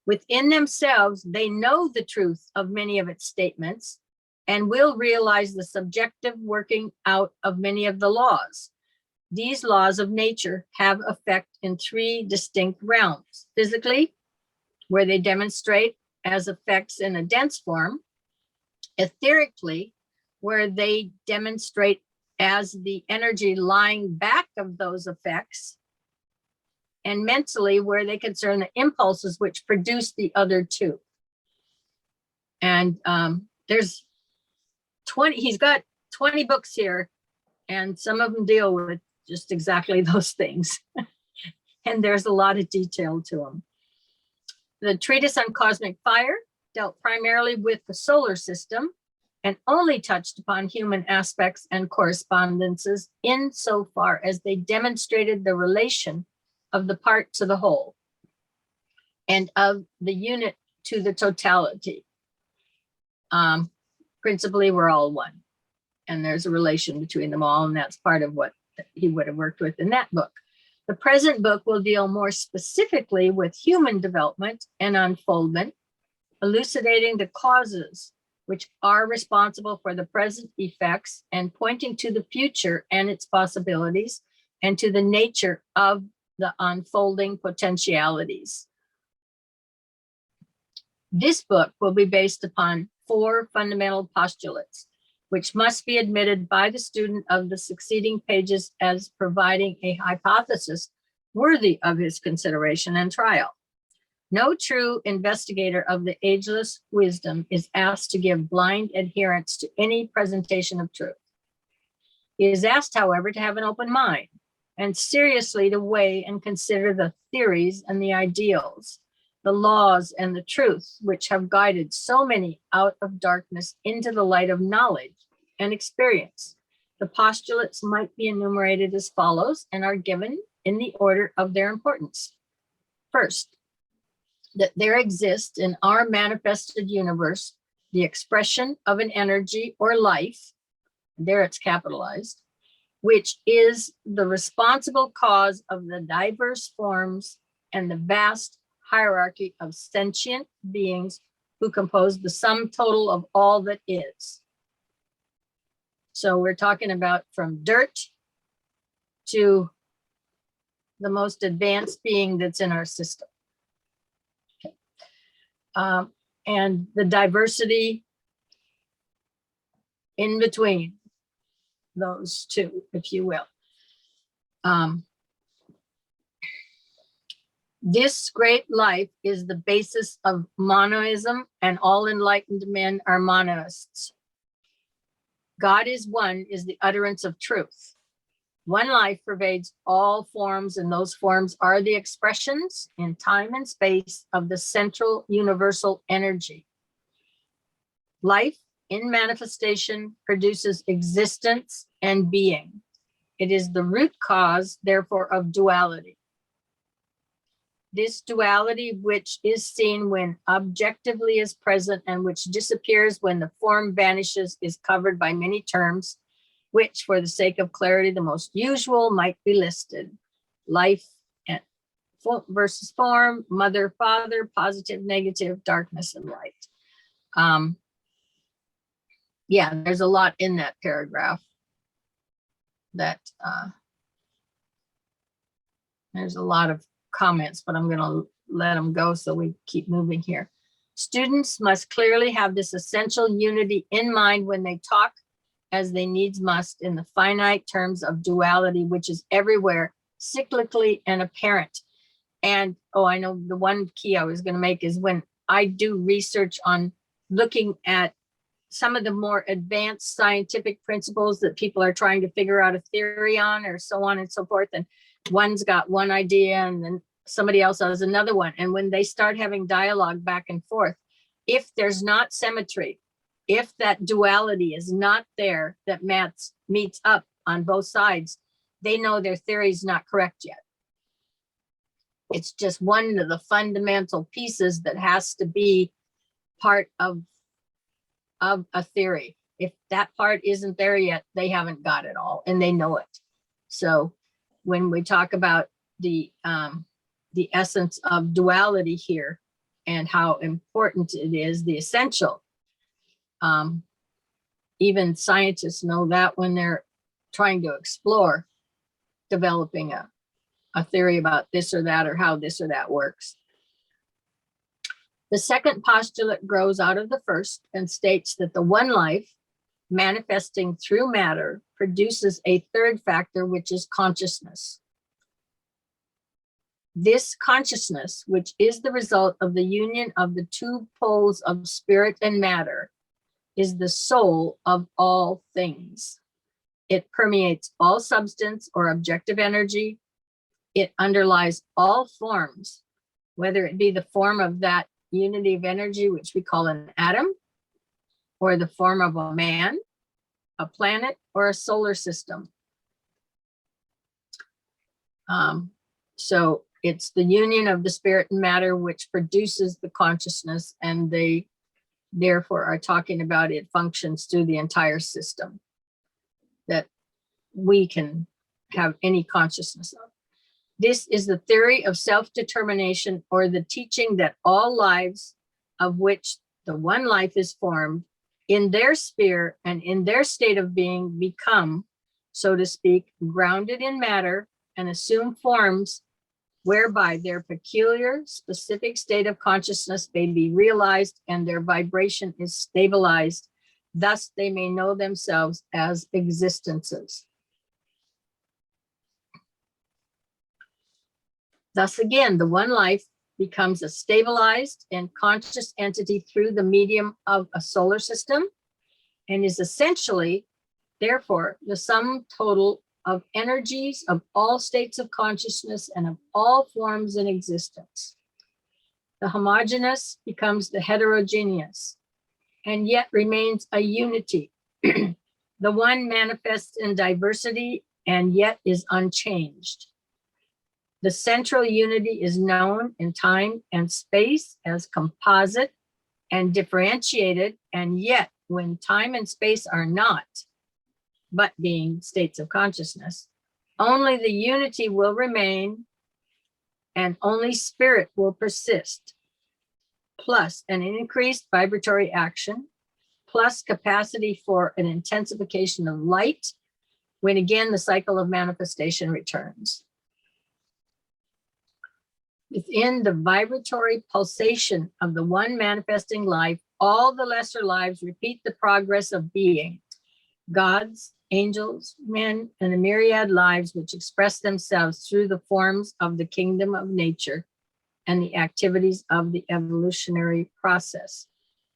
Within themselves, they know the truth of many of its statements and will realize the subjective working out of many of the laws. These laws of nature have effect in 3 distinct realms. Physically, where they demonstrate as effects in a dense form. Etherically, where they demonstrate as the energy lying back of those effects. And mentally, where they concern the impulses which produce the other 2. And there's 20, he's got 20 books here, and some of them deal with just exactly those things. And there's a lot of detail to them. The treatise on cosmic fire dealt primarily with the solar system and only touched upon human aspects and correspondences insofar as they demonstrated the relation of the part to the whole and of the unit to the totality. Principally, we're all one, and there's a relation between them all, and that's part of what he would have worked with in that book. The present book will deal more specifically with human development and unfoldment, elucidating the causes which are responsible for the present effects and pointing to the future and its possibilities and to the nature of the unfolding potentialities. This book will be based upon 4 fundamental postulates, which must be admitted by the student of the succeeding pages as providing a hypothesis worthy of his consideration and trial. No true investigator of the ageless wisdom is asked to give blind adherence to any presentation of truth. He is asked, however, to have an open mind and seriously to weigh and consider the theories and the ideals, the laws and the truths which have guided so many out of darkness into the light of knowledge and experience. The postulates might be enumerated as follows and are given in the order of their importance. First, that there exists in our manifested universe the expression of an energy or life, there it's capitalized, which is the responsible cause of the diverse forms and the vast hierarchy of sentient beings who compose the sum total of all that is. So we're talking about from dirt to the most advanced being that's in our system. Okay. And the diversity in between those 2, if you will. This great life is the basis of monoism, and all enlightened men are monoists. God is one is the utterance of truth. One life pervades all forms, and those forms are the expressions in time and space of the central universal energy. Life in manifestation produces existence and being. It is the root cause, therefore, of duality. This duality, which is seen when objectively is present and which disappears when the form vanishes, is covered by many terms, which, for the sake of clarity, the most usual might be listed. Life and versus form, mother, father, positive, negative, darkness, and light. yeah, there's a lot in that paragraph that there's a lot of comments, but I'm going to let them go so we keep moving here. Students must clearly have this essential unity in mind when they talk, as they needs must, in the finite terms of duality, which is everywhere, cyclically and apparent. And, oh, I know the one key I was going to make is when I do research on looking at some of the more advanced scientific principles that people are trying to figure out a theory on, or so on and so forth. And one's got one idea and then somebody else has another one. And when they start having dialogue back and forth, if there's not symmetry, if that duality is not there, that meets up on both sides, they know their theory is not correct yet. It's just one of the fundamental pieces that has to be part of a theory. If that part isn't there yet, they haven't got it all, and they know it. So when we talk about the essence of duality here and how important it is, the essential, even scientists know that when they're trying to explore developing a theory about this or that, or how this or that works. The second postulate grows out of the first and states that the one life, manifesting through matter, produces a third factor, which is consciousness. This consciousness, which is the result of the union of the two poles of spirit and matter, is the soul of all things. It permeates all substance or objective energy. It underlies all forms, whether it be the form of that unity of energy, which we call an atom, or the form of a man, a planet, or a solar system. So it's the union of the spirit and matter which produces the consciousness, and they therefore are talking about it functions through the entire system that we can have any consciousness of. This is the theory of self-determination, or the teaching that all lives of which the one life is formed in their sphere and in their state of being become, so to speak, grounded in matter and assume forms whereby their peculiar specific state of consciousness may be realized and their vibration is stabilized. Thus they may know themselves as existences. Thus again, the one life becomes a stabilized and conscious entity through the medium of a solar system, and is essentially, therefore, the sum total of energies of all states of consciousness and of all forms in existence. The homogeneous becomes the heterogeneous, and yet remains a unity. The one manifests in diversity and yet is unchanged. The central unity is known in time and space as composite and differentiated, and yet when time and space are not, but being states of consciousness, only the unity will remain and only spirit will persist, plus an increased vibratory action, plus capacity for an intensification of light, when again the cycle of manifestation returns. Within the vibratory pulsation of the one manifesting life, all the lesser lives repeat the progress of being. Gods, angels, men, and the myriad lives which express themselves through the forms of the kingdom of nature and the activities of the evolutionary process,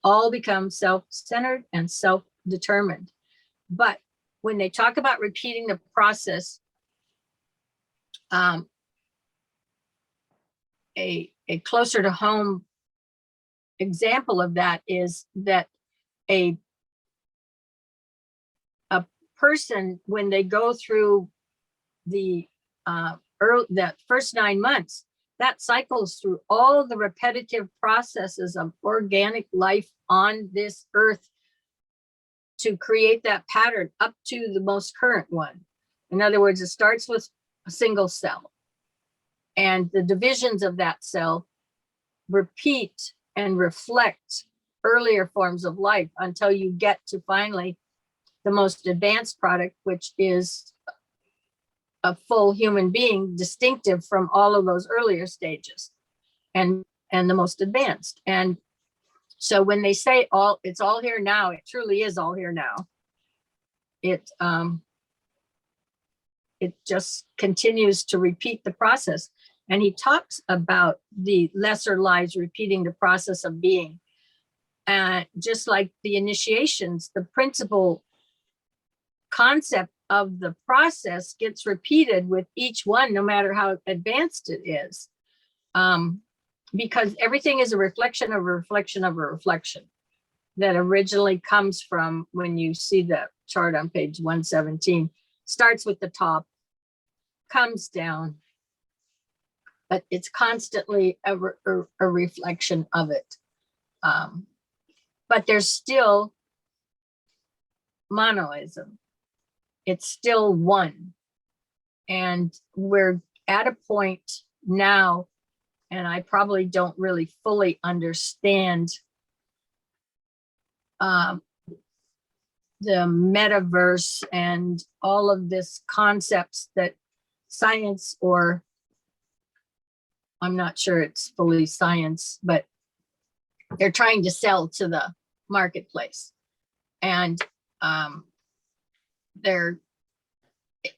all become self-centered and self-determined. But when they talk about repeating the process, a closer to home example of that is that a person, when they go through the that first 9 months, that cycles through all the repetitive processes of organic life on this earth to create that pattern up to the most current one. In other words, it starts with a single cell, and the divisions of that cell repeat and reflect earlier forms of life until you get to finally the most advanced product, which is a full human being, distinctive from all of those earlier stages, and the most advanced. And so when they say it's all here now, it truly is all here now. It just continues to repeat the process. And he talks about the lesser lives repeating the process of being. Just like the initiations, the principal concept of the process gets repeated with each one, no matter how advanced it is. Because everything is a reflection of a reflection of a reflection that originally comes from, when you see the chart on page 117, starts with the top, comes down, but it's constantly a reflection of it. But there's still monoism. It's still one. And we're at a point now, and I probably don't really fully understand the metaverse and all of this concepts that science, or I'm not sure it's fully science, but they're trying to sell to the marketplace. And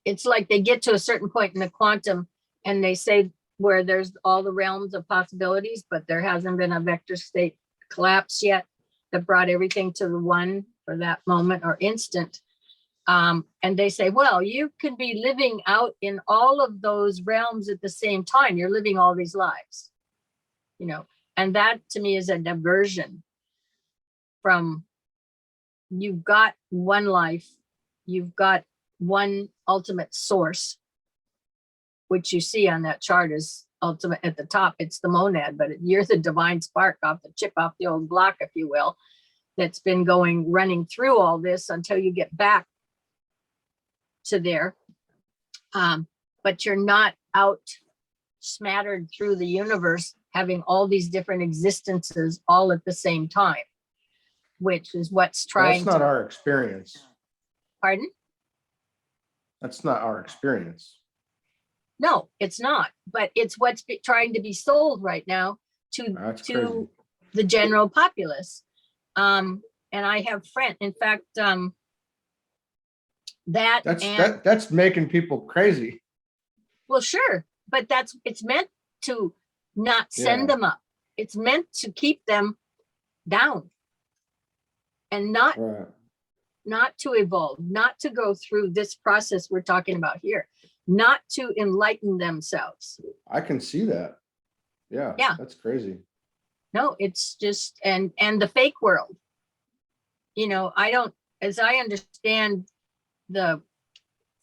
it's like they get to a certain point in the quantum and they say where there's all the realms of possibilities, but there hasn't been a vector state collapse yet that brought everything to the one for that moment or instant. And they say, well, you can be living out in all of those realms at the same time. You're living all these lives, and that to me is a diversion from, you've got one life, you've got one ultimate source, which you see on that chart is ultimate at the top. It's the monad, but you're the divine spark off the chip off the old block, if you will, that's been running through all this until you get back to there. But you're not out smattered through the universe, having all these different existences all at the same time, which is what's trying That's not our experience. Pardon? That's not our experience. No, it's not, but it's what's trying to be sold right now to the general populace. And I have friends, in fact, that's making people crazy. Well, sure, but it's meant to not send them up. It's meant to keep them down and not to evolve, not to go through this process we're talking about here, not to enlighten themselves. I can see that. Yeah. That's crazy. No, it's just, and the fake world, as I understand, the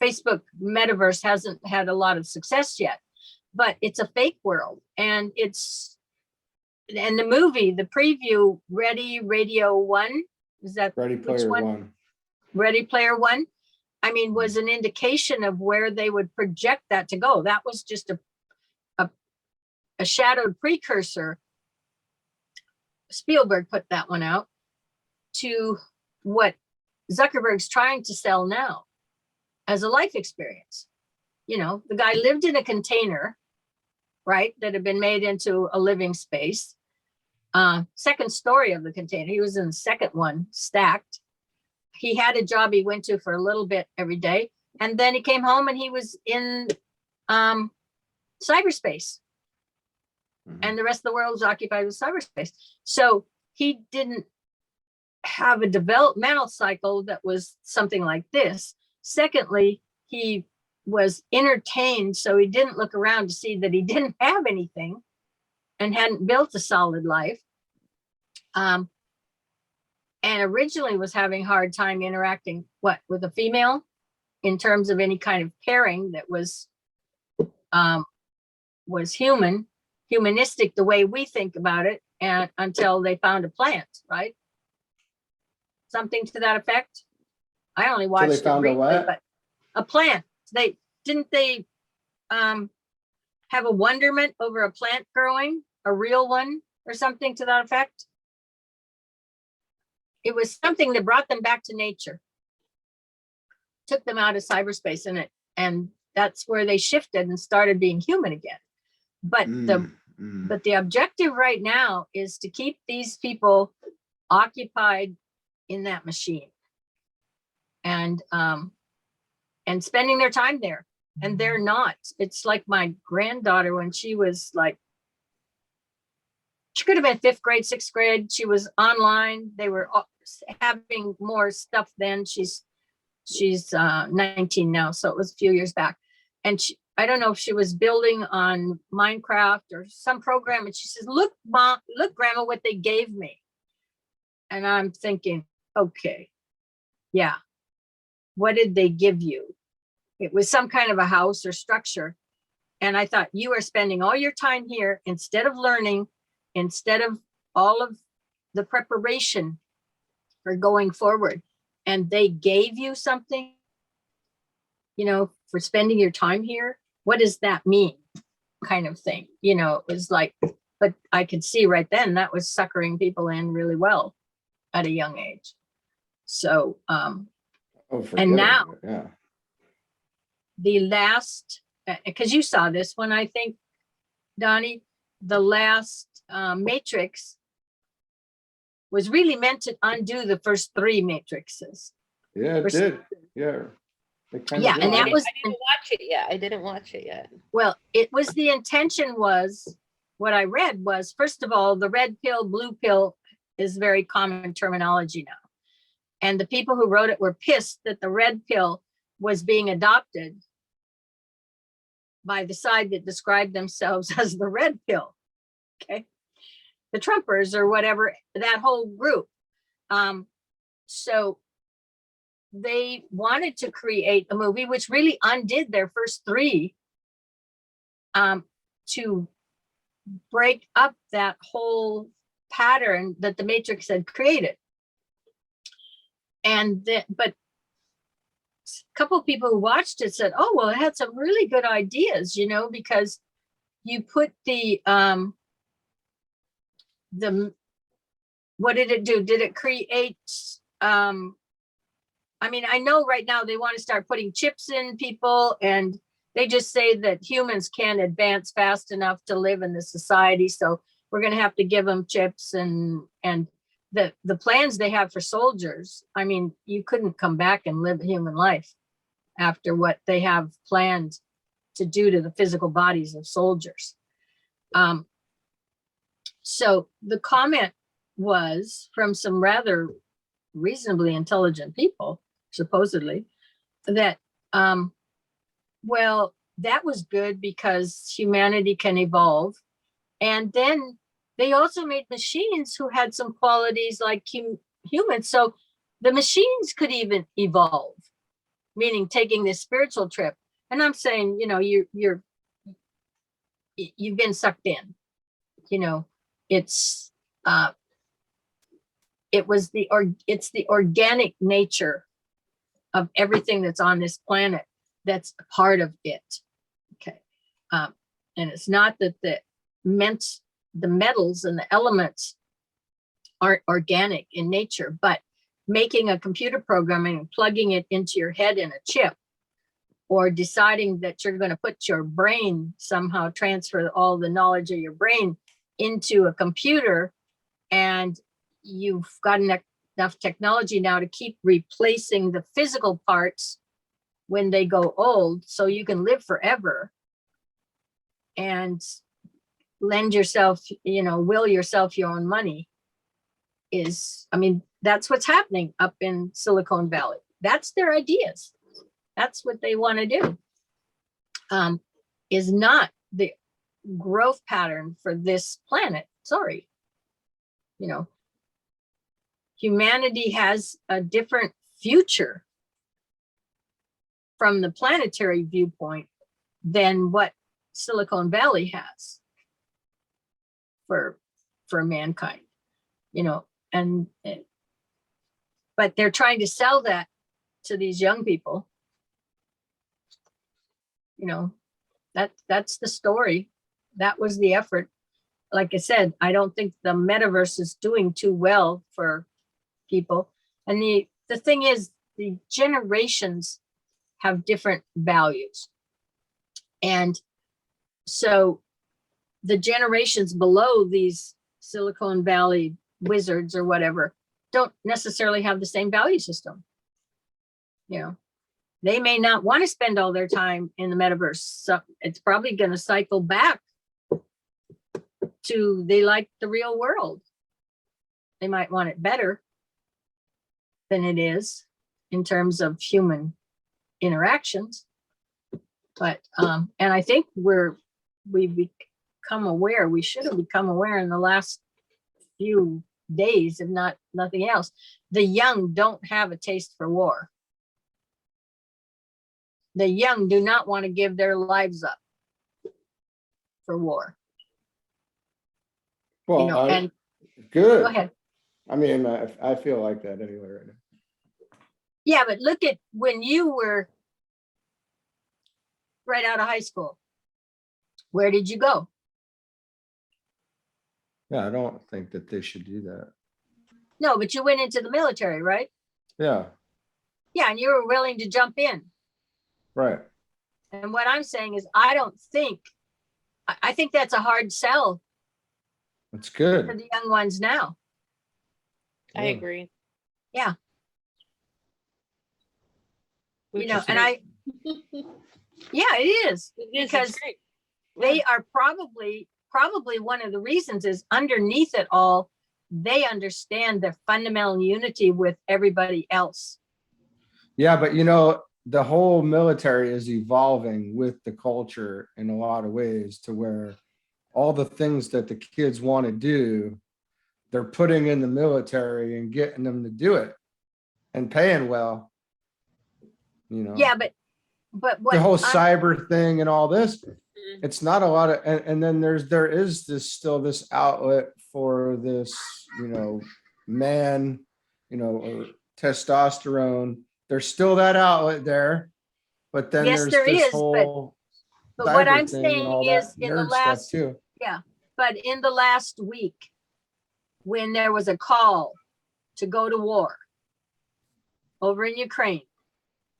Facebook metaverse hasn't had a lot of success yet, but it's a fake world. And the movie, the preview, Ready Radio One, is that Ready Player One? Ready Player One, was an indication of where they would project that to go. That was just a shadowed precursor. Spielberg put that one out to what Zuckerberg's trying to sell now as a life experience. The guy lived in a container, right, that had been made into a living space. Second story of the container. He was in the second one, stacked. He had a job he went to for a little bit every day. And then he came home and he was in cyberspace. Mm-hmm. And the rest of the world was occupied with cyberspace. So he didn't have a developmental cycle that was something like this. Secondly, he was entertained, so he didn't look around to see that he didn't have anything and hadn't built a solid life. And originally was having a hard time interacting with a female in terms of any kind of pairing that was humanistic the way we think about it, and until they found a plant, right? Something to that effect. I only watched it briefly, but a plant. They have a wonderment over a plant growing, a real one, or something to that effect. it was something that brought them back to nature, took them out of cyberspace, and that's where they shifted and started being human again. But but the objective right now is to keep these people occupied in that machine and spending their time there. And they're not. It's like my granddaughter, when she was like, she could have been 5th grade, 6th grade. She was online. They were having more stuff then. She's 19 now, so it was a few years back. And I don't know if she was building on Minecraft or some program. And she says, look, Mom, look, Grandma, what they gave me. And I'm thinking, okay, yeah. What did they give you? It was some kind of a house or structure. And I thought, you are spending all your time here instead of learning, instead of all of the preparation for going forward. And they gave you something, you know, for spending your time here. What does that mean? Kind of thing. You know, it was like, but I could see right then that was suckering people in really well at a young age. So, and now, yeah. The last, because you saw this one, I think, Donnie, the last matrix was really meant to undo the first 3 matrices. Yeah, it did. Yeah. Yeah, and that was. I didn't watch it yet. I didn't watch it yet. Well, it was, the intention was, what I read was, first of all, the red pill, blue pill is very common terminology now. And the people who wrote it were pissed that the red pill was being adopted by the side that described themselves as the red pill. Okay. The Trumpers or whatever, that whole group. So they wanted to create a movie which really undid their first 3 to break up that whole pattern that the Matrix had created. And but a couple of people who watched it said, oh, well, it had some really good ideas, you know, because you put the what did it do? Did it create, I mean, I know right now they want to start putting chips in people, and they just say that humans can't advance fast enough to live in this society. So we're going to have to give them chips, and the plans they have for soldiers. I mean, you couldn't come back and live a human life after what they have planned to do to the physical bodies of soldiers. So the comment was from some rather reasonably intelligent people, supposedly, that, well, that was good because humanity can evolve. And then they also made machines who had some qualities like humans. So the machines could even evolve, meaning taking this spiritual trip. And I'm saying, you know, you've been sucked in, you know, it's the organic nature of everything that's on this planet that's a part of it. Okay. And it's not that the metals and the elements aren't organic in nature, but making a computer program and plugging it into your head in a chip, or deciding that you're going to put your brain, somehow transfer all the knowledge of your brain into a computer, and you've got enough technology now to keep replacing the physical parts when they go old, so you can live forever and lend yourself, you know, will yourself your own money. Is, I mean, that's what's happening up in Silicon Valley. That's their ideas. That's what they want to do. Is not the growth pattern for this planet. Sorry. You know, humanity has a different future from the planetary viewpoint than what Silicon Valley has for mankind, you know, and but they're trying to sell that to these young people. You know, that's the story. That was the effort. Like I said, I don't think the metaverse is doing too well for people. And the thing is, the generations have different values. And so the generations below these Silicon Valley wizards or whatever don't necessarily have the same value system. You know, they may not want to spend all their time in the metaverse. So it's probably going to cycle back to they like the real world. They might want it better than it is in terms of human interactions. But and I think we've become aware, we should have become aware in the last few days, if not nothing else. The young don't have a taste for war. The young do not want to give their lives up for war. Well, You know, and good. go ahead. I mean, I feel like that anyway right now. Yeah, but look at when you were right out of high school. Where did you go? Yeah, I don't think that they should do that. No, but you went into the military, right? Yeah, Yeah, and you were willing to jump in. right. And what I'm saying is, I think that's a hard sell That's for good. the young ones now. I Yeah. agree. Yeah. Which You know, is and great. yeah, it is. It is, because it's great. They are probably one of the reasons is underneath it all, they understand their fundamental unity with everybody else. Yeah, but you know, the whole military is evolving with the culture in a lot of ways to where all the things that the kids want to do, they're putting in the military and getting them to do it and paying well. You know, Yeah, but what the whole I'm- cyber thing and all this, Mhm. it's not a lot of, and then there is still this outlet for this, you know, man, you know, or testosterone. There's still that outlet there, but then Yes, there's there this is, whole but what cyber I'm thing and saying all is that in the nerd stuff last, too. but in the last week, when there was a call to go to war over in Ukraine,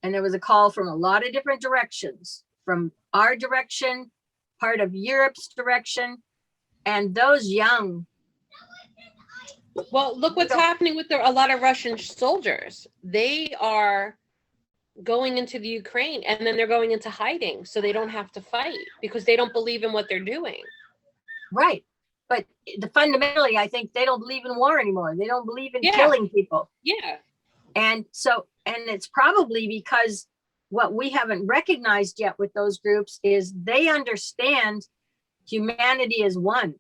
and there was a call from a lot of different directions, from our direction, part of Europe's direction, and those young. Well, look what's happening with a lot of Russian soldiers. They are going into the Ukraine and then they're going into hiding so they don't have to fight because they don't believe in what they're doing. Right. But fundamentally, I think they don't believe in war anymore. They don't believe in Yeah. killing people. Yeah. And so, and it's probably because what we haven't recognized yet with those groups is they understand humanity is one.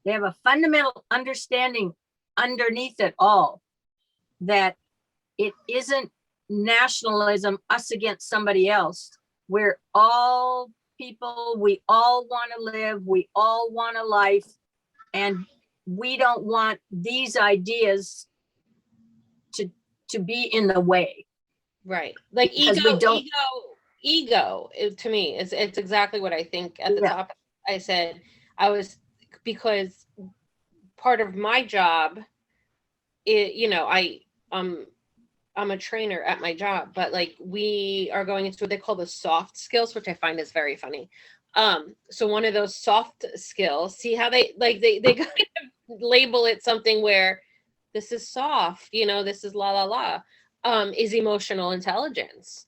They have a fundamental understanding underneath it all that it isn't nationalism, us against somebody else. We're all people. We all want to live. We all want a life. And we don't want these ideas to be in the way. Right. Like Because ego to me it's exactly what I think. At the top I said because part of my job I'm a trainer at my job, but like we are going into what they call the soft skills, which I find is very funny. So one of those soft skills, see how they kind of label it something where this is soft, this is la la la, is emotional intelligence.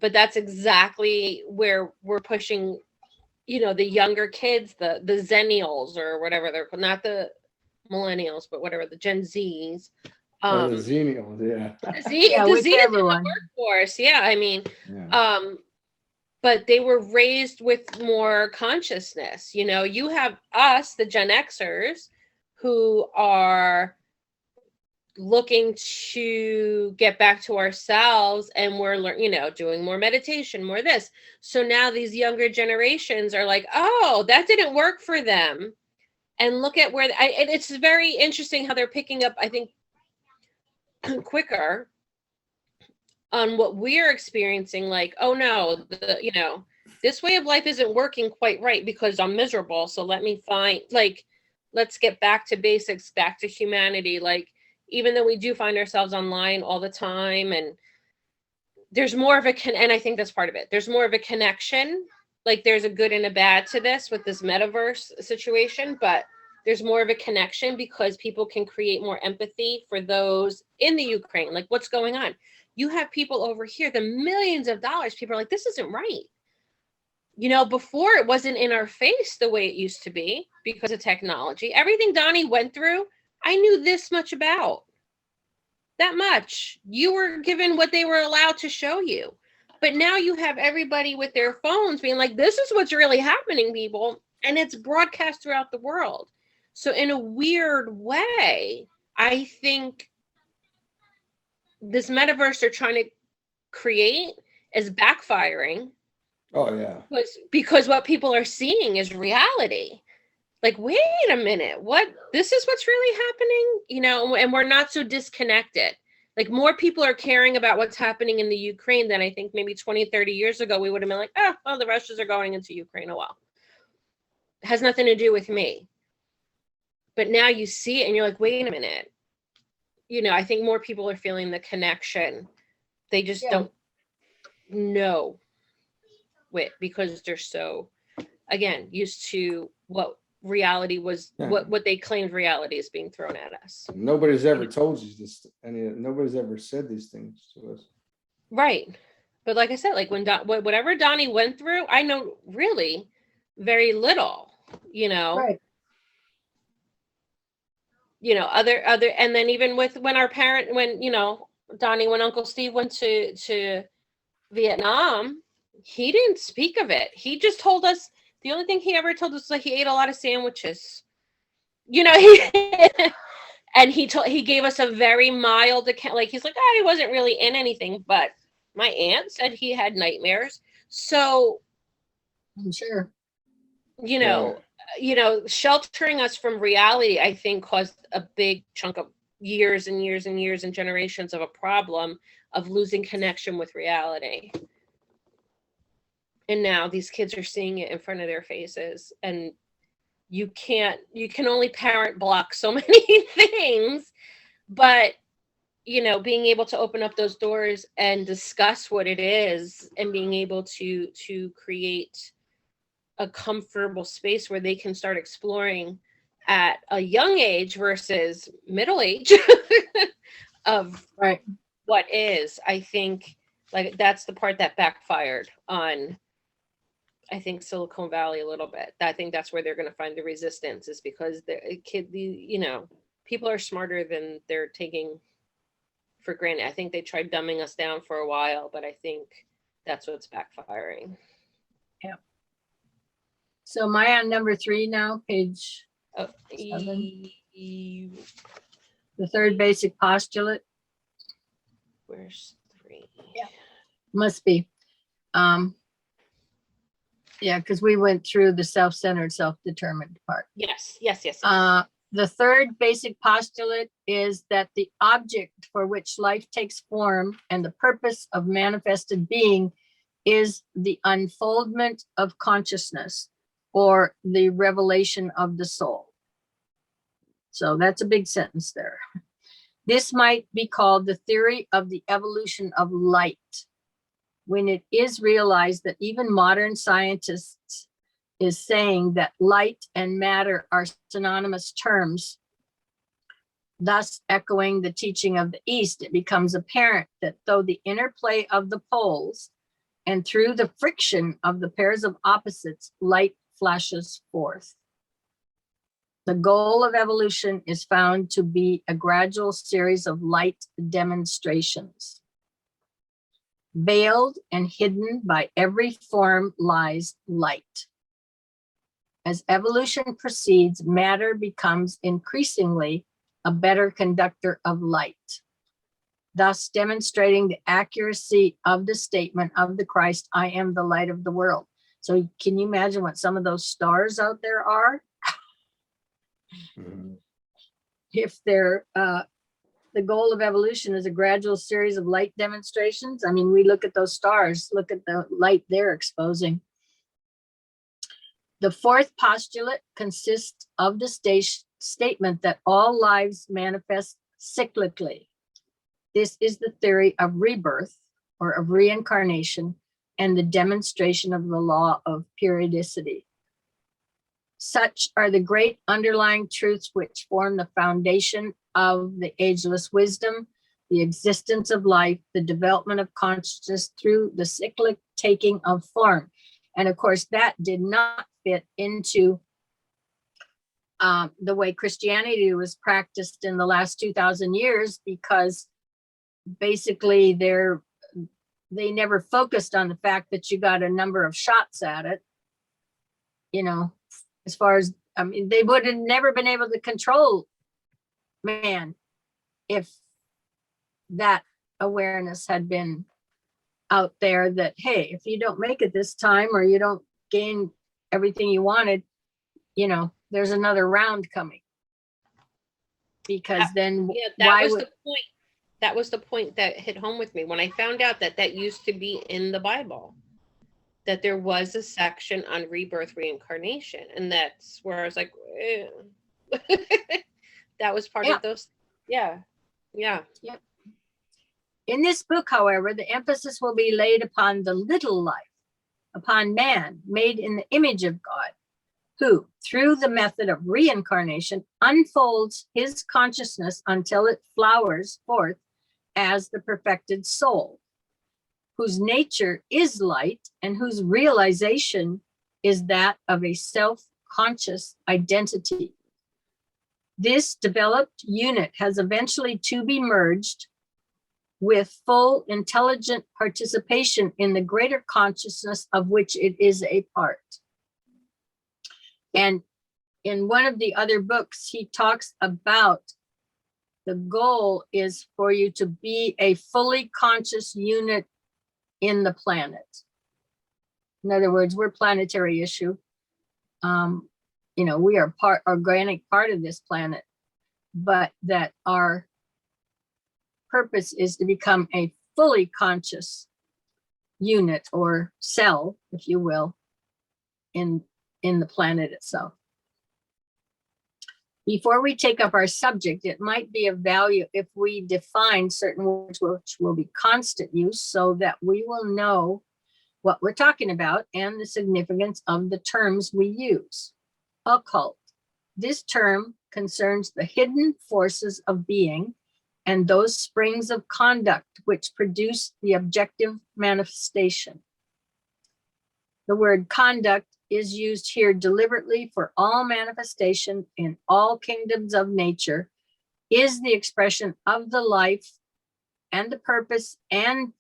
But that's exactly where we're pushing, the younger kids, the Zennials or whatever they're called, not the millennials, but whatever, the Gen Zs. The Xenials, yeah. with the Z everyone. workforce, yeah. I mean, but they were raised with more consciousness. You have us, the Gen Xers, who are looking to get back to ourselves, and we're doing more meditation, more this. So now these younger generations are like, oh, that didn't work for them, and look at where and it's very interesting how they're picking up, I think, quicker on what we're experiencing. Like, oh no, this way of life isn't working quite right because I'm miserable, so let me let's get back to basics, back to humanity. Like, even though we do find ourselves online all the time, and there's more of a and I think that's part of it. There's more of a connection. Like there's a good and a bad to this with this metaverse situation, but there's more of a connection because people can create more empathy for those in the Ukraine. Like, what's going on? You have people over here, the millions of dollars. People are like, this isn't right. You know, before it wasn't in our face the way it used to be because of technology. Everything Donnie went through, I knew this much about. That much. You were given what they were allowed to show you. But now you have everybody with their phones being like, this is what's really happening, people. And it's broadcast throughout the world. So in a weird way, I think this metaverse they're trying to create is backfiring. Oh yeah. Because what people are seeing is reality. Like, wait a minute, what? This is what's really happening, you know, and we're not so disconnected. Like more people are caring about what's happening in the Ukraine than I think maybe 20, 30 years ago, we would have been like, oh, well, the Russians are going into Ukraine. Oh, well, it has nothing to do with me. But now you see it and you're like, wait a minute. You know, I think more people are feeling the connection. They just don't know it because they're so, again, used to what reality was, what they claimed reality is being thrown at us. Nobody's ever told you this, and nobody's ever said these things to us. Right. But like I said, like when whatever Donnie went through, I know really very little, you know. Right. You know, other and then even with when you know, Donnie, when Uncle Steve went to Vietnam, he didn't speak of it. He just told us, the only thing he ever told us was like he ate a lot of sandwiches. You know, and he gave us a very mild account. Like he's like, he wasn't really in anything, but my aunt said he had nightmares. So I'm sure. You know, sheltering us from reality, I think, caused a big chunk of years and years and years and generations of a problem of losing connection with reality. And now these kids are seeing it in front of their faces, and you can only parent block so many things, but you know, being able to open up those doors and discuss what it is and being able to create a comfortable space where they can start exploring at a young age versus middle age of right. What is, I think, like that's the part that backfired on, I think, Silicon Valley a little bit. I think that's where they're going to find the resistance, is because you know, people are smarter than they're taking for granted. I think they tried dumbing us down for a while, but I think that's what's backfiring. Yeah. So am I on number 3 now, page 7? The third basic postulate. Where's 3? Yeah. Must be. Yeah, because we went through the self-centered, self-determined part. Yes. The third basic postulate is that the object for which life takes form and the purpose of manifested being is the unfoldment of consciousness, or the revelation of the soul. So that's a big sentence there. This might be called the theory of the evolution of light, when it is realized that even modern scientists is saying that light and matter are synonymous terms, thus echoing the teaching of the East. It becomes apparent that though the interplay of the poles and through the friction of the pairs of opposites, light flashes forth. The goal of evolution is found to be a gradual series of light demonstrations. Veiled and hidden by every form lies light. As evolution proceeds, matter becomes increasingly a better conductor of light, thus demonstrating the accuracy of the statement of the Christ, I am the light of the world. So can you imagine what some of those stars out there are? Mm-hmm. If they're, the goal of evolution is a gradual series of light demonstrations. I mean, we look at those stars, look at the light they're exposing. The fourth postulate consists of the statement that all lives manifest cyclically. This is the theory of rebirth or of reincarnation and the demonstration of the law of periodicity. Such are the great underlying truths which form the foundation of the ageless wisdom, the existence of life, the development of consciousness through the cyclic taking of form. And of course, that did not fit into the way Christianity was practiced in the last 2,000 years, because basically they never focused on the fact that you got a number of shots at it. You know, as far as, I mean, they would have never been able to control man if that awareness had been out there that, hey, if you don't make it this time or you don't gain everything you wanted, you know, there's another round coming. Because then Yeah, that why was would, the point. That was the point that hit home with me when I found out that that used to be in the Bible, that there was a section on rebirth, reincarnation, and that's where I was like, that was part Yeah. of those. Yeah. In this book, however, the emphasis will be laid upon the little life, upon man made in the image of God, who, through the method of reincarnation, unfolds his consciousness until it flowers forth as the perfected soul, whose nature is light and whose realization is that of a self-conscious identity. This developed unit has eventually to be merged with full intelligent participation in the greater consciousness of which it is a part. And in one of the other books, he talks about the goal is for you to be a fully conscious unit in the planet. In other words, we're planetary issue. You know, we are organic part of this planet, but that our purpose is to become a fully conscious unit or cell, if you will, in the planet itself. Before we take up our subject, it might be of value if we define certain words which will be constant use so that we will know what we're talking about and the significance of the terms we use. Occult. This term concerns the hidden forces of being and those springs of conduct which produce the objective manifestation. The word conduct is used here deliberately for all manifestation in all kingdoms of nature, is the expression of the life and the purpose and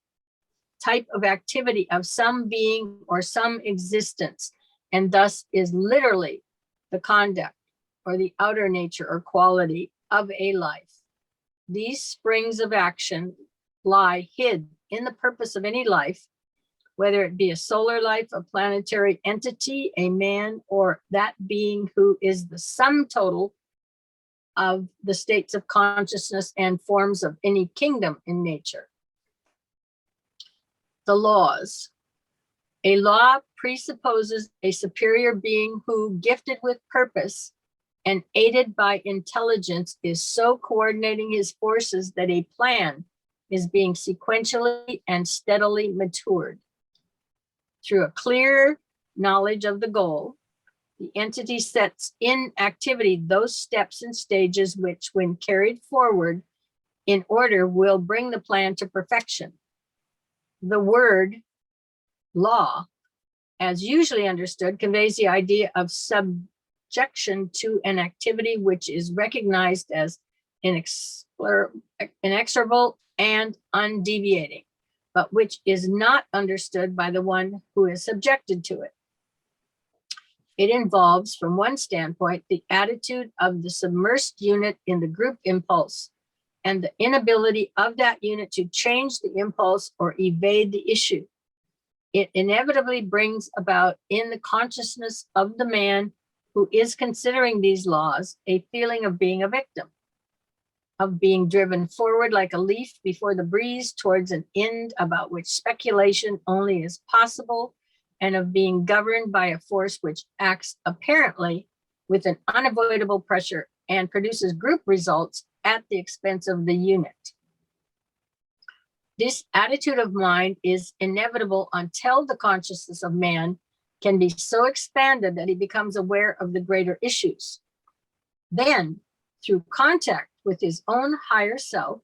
type of activity of some being or some existence, and thus is literally the conduct or the outer nature or quality of a life. These springs of action lie hid in the purpose of any life, whether it be a solar life, a planetary entity, a man, or that being who is the sum total of the states of consciousness and forms of any kingdom in nature. The laws. A law presupposes a superior being who, gifted with purpose and aided by intelligence, is so coordinating his forces that a plan is being sequentially and steadily matured. Through a clear knowledge of the goal, the entity sets in activity those steps and stages which, when carried forward in order, will bring the plan to perfection. The word law, as usually understood, conveys the idea of subjection to an activity which is recognized as inexorable and undeviating, but which is not understood by the one who is subjected to it. It involves, from one standpoint, the attitude of the submersed unit in the group impulse and the inability of that unit to change the impulse or evade the issue. It inevitably brings about in the consciousness of the man who is considering these laws a feeling of being a victim, of being driven forward like a leaf before the breeze towards an end about which speculation only is possible, and of being governed by a force which acts apparently with an unavoidable pressure and produces group results at the expense of the unit. This attitude of mind is inevitable until the consciousness of man can be so expanded that he becomes aware of the greater issues. Then, through contact with his own higher self,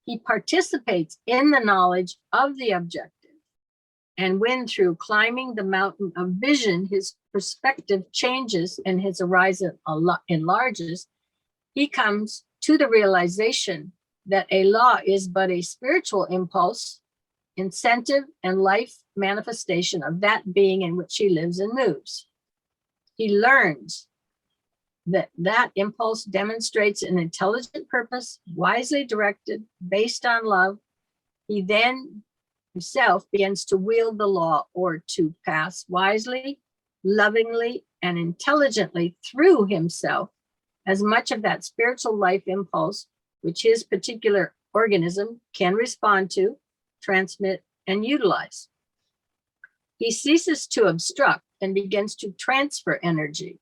he participates in the knowledge of the objective. And when through climbing the mountain of vision, his perspective changes and his horizon enlarges, he comes to the realization that a law is but a spiritual impulse, incentive, and life manifestation of that being in which he lives and moves. He learns that that impulse demonstrates an intelligent purpose, wisely directed, based on love. He then himself begins to wield the law, or to pass wisely, lovingly, and intelligently through himself as much of that spiritual life impulse which his particular organism can respond to, transmit, and utilize. He ceases to obstruct and begins to transfer energy.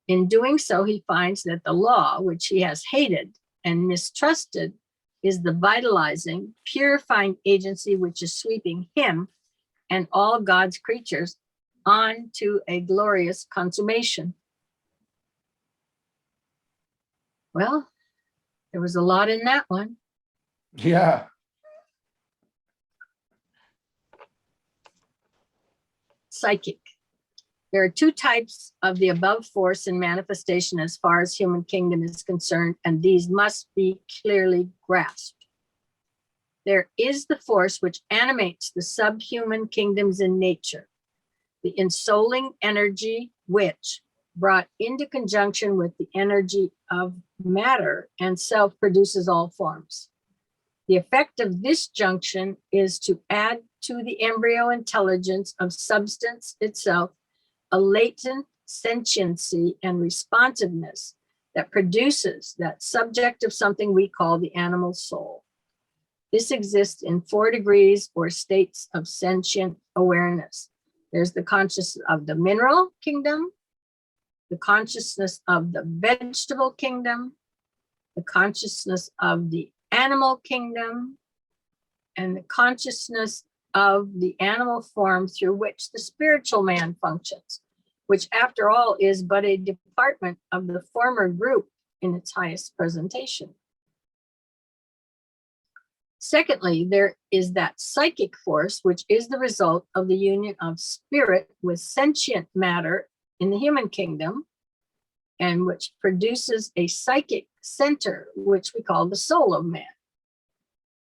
In doing so, he finds that the law, which he has hated and mistrusted, is the vitalizing, purifying agency which is sweeping him and all God's creatures on to a glorious consummation. Well, there was a lot in that one. Yeah. Psychic. There are two types of the above force and manifestation as far as human kingdom is concerned, and these must be clearly grasped. There is the force which animates the subhuman kingdoms in nature, the ensouling energy which, brought into conjunction with the energy of matter and self, produces all forms. The effect of this junction is to add to the embryo intelligence of substance itself a latent sentiency and responsiveness that produces that subject of something we call the animal soul. This exists in 4 degrees or states of sentient awareness. There's the consciousness of the mineral kingdom, the consciousness of the vegetable kingdom, the consciousness of the animal kingdom, and the consciousness of the animal form through which the spiritual man functions, which after all is but a department of the former group in its highest presentation. Secondly, there is that psychic force, which is the result of the union of spirit with sentient matter in the human kingdom, and which produces a psychic center, which we call the soul of man.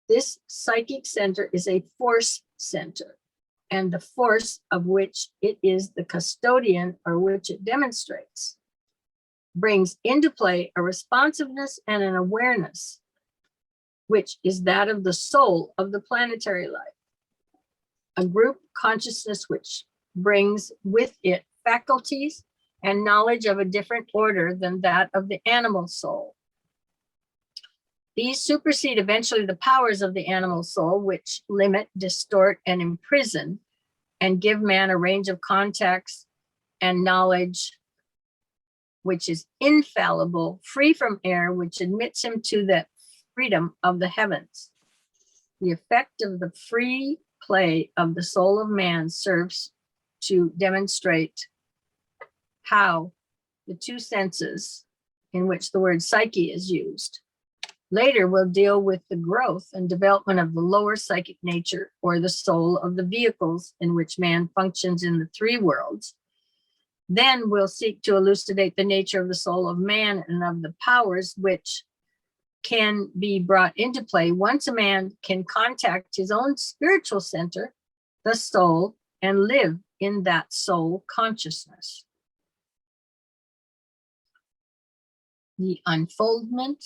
This psychic center is a force center, and the force of which it is the custodian, or which it demonstrates, brings into play a responsiveness and an awareness, which is that of the soul of the planetary life, a group consciousness which brings with it faculties and knowledge of a different order than that of the animal soul. These supersede eventually the powers of the animal soul, which limit, distort, and imprison, and give man a range of contacts and knowledge which is infallible, free from error, which admits him to the freedom of the heavens. The effect of the free play of the soul of man serves to demonstrate how the 2 senses in which the word psyche is used. Later, we'll deal with the growth and development of the lower psychic nature, or the soul of the vehicles in which man functions in the 3 worlds. Then we'll seek to elucidate the nature of the soul of man and of the powers which can be brought into play once a man can contact his own spiritual center, the soul, and live in that soul consciousness. The unfoldment,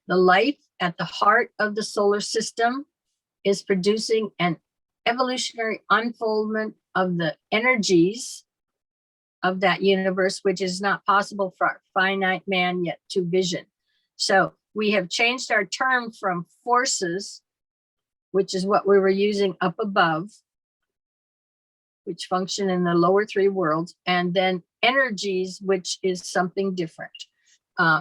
the life at the heart of the solar system, is producing an evolutionary unfoldment of the energies of that universe, which is not possible for our finite man yet to vision. So we have changed our term from forces, which is what we were using up above, which function in the lower 3 worlds, and then energies, which is something different.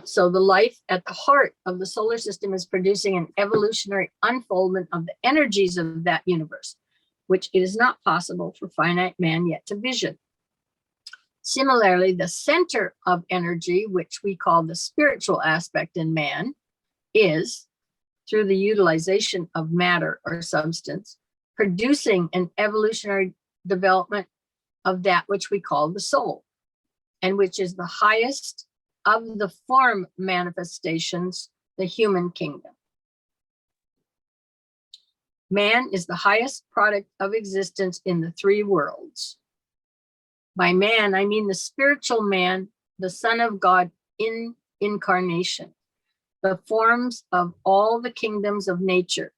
So the life at the heart of the solar system is producing an evolutionary unfoldment of the energies of that universe, which it is not possible for finite man yet to vision. Similarly, the center of energy, which we call the spiritual aspect in man, is, through the utilization of matter or substance, producing an evolutionary development of that which we call the soul, and which is the highest of the form manifestations, the human kingdom. Man is the highest product of existence in the three worlds. By man, I mean the spiritual man, the Son of God in incarnation, the forms of all the kingdoms of nature,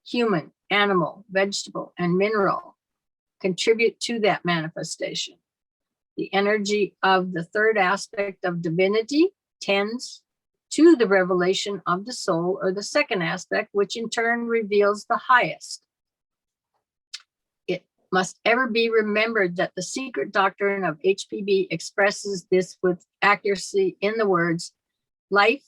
human, animal, vegetable, and mineral, contribute to that manifestation. The energy of the third aspect of divinity tends to the revelation of the soul, or the second aspect, which in turn reveals the highest. It must ever be remembered that the secret doctrine of H.P.B. expresses this with accuracy in the words, life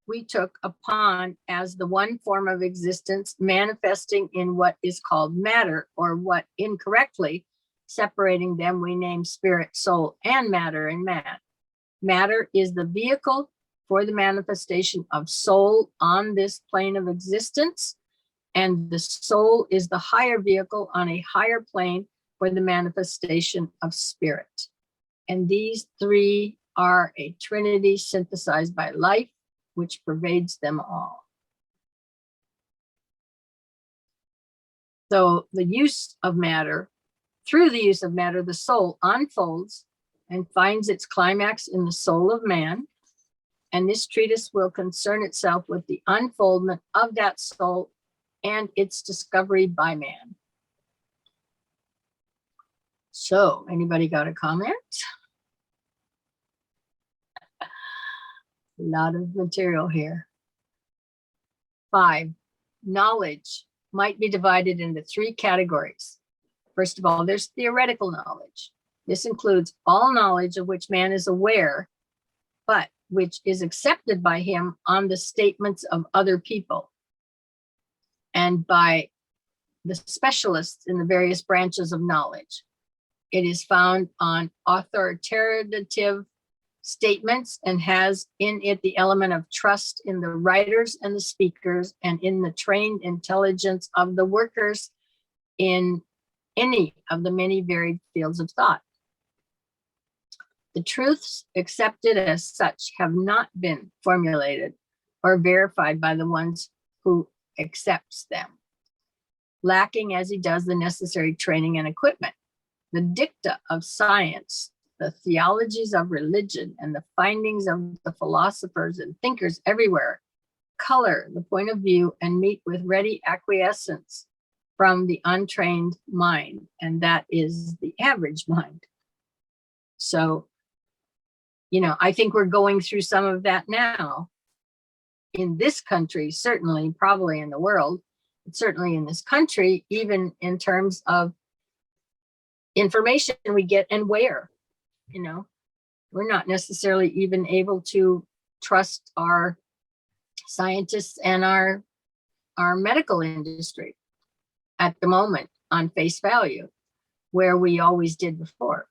we took upon as the one form of existence manifesting in what is called matter, or what incorrectly, separating them, we name spirit, soul, and matter in man. Matter is the vehicle for the manifestation of soul on this plane of existence, and the soul is the higher vehicle on a higher plane for the manifestation of spirit. And these three are a trinity synthesized by life, which pervades them all. So the use of matter, through the use of matter, the soul unfolds and finds its climax in the soul of man. And this treatise will concern itself with the unfoldment of that soul and its discovery by man. So, anybody got a comment? A lot of material here. 5, knowledge might be divided into 3 categories. First of all, there's theoretical knowledge. This includes all knowledge of which man is aware, but which is accepted by him on the statements of other people and by the specialists in the various branches of knowledge. It is found on authoritative statements and has in it the element of trust in the writers and the speakers and in the trained intelligence of the workers in any of the many varied fields of thought. The truths accepted as such have not been formulated or verified by the ones who accepts them, lacking as he does the necessary training and equipment. The dicta of science, the theologies of religion, and the findings of the philosophers and thinkers everywhere color the point of view and meet with ready acquiescence from the untrained mind, and that is the average mind. So, I think we're going through some of that now in this country, certainly, probably in the world, but certainly in this country, even in terms of information we get and where, we're not necessarily even able to trust our scientists and our medical industry at the moment on face value, where we always did before.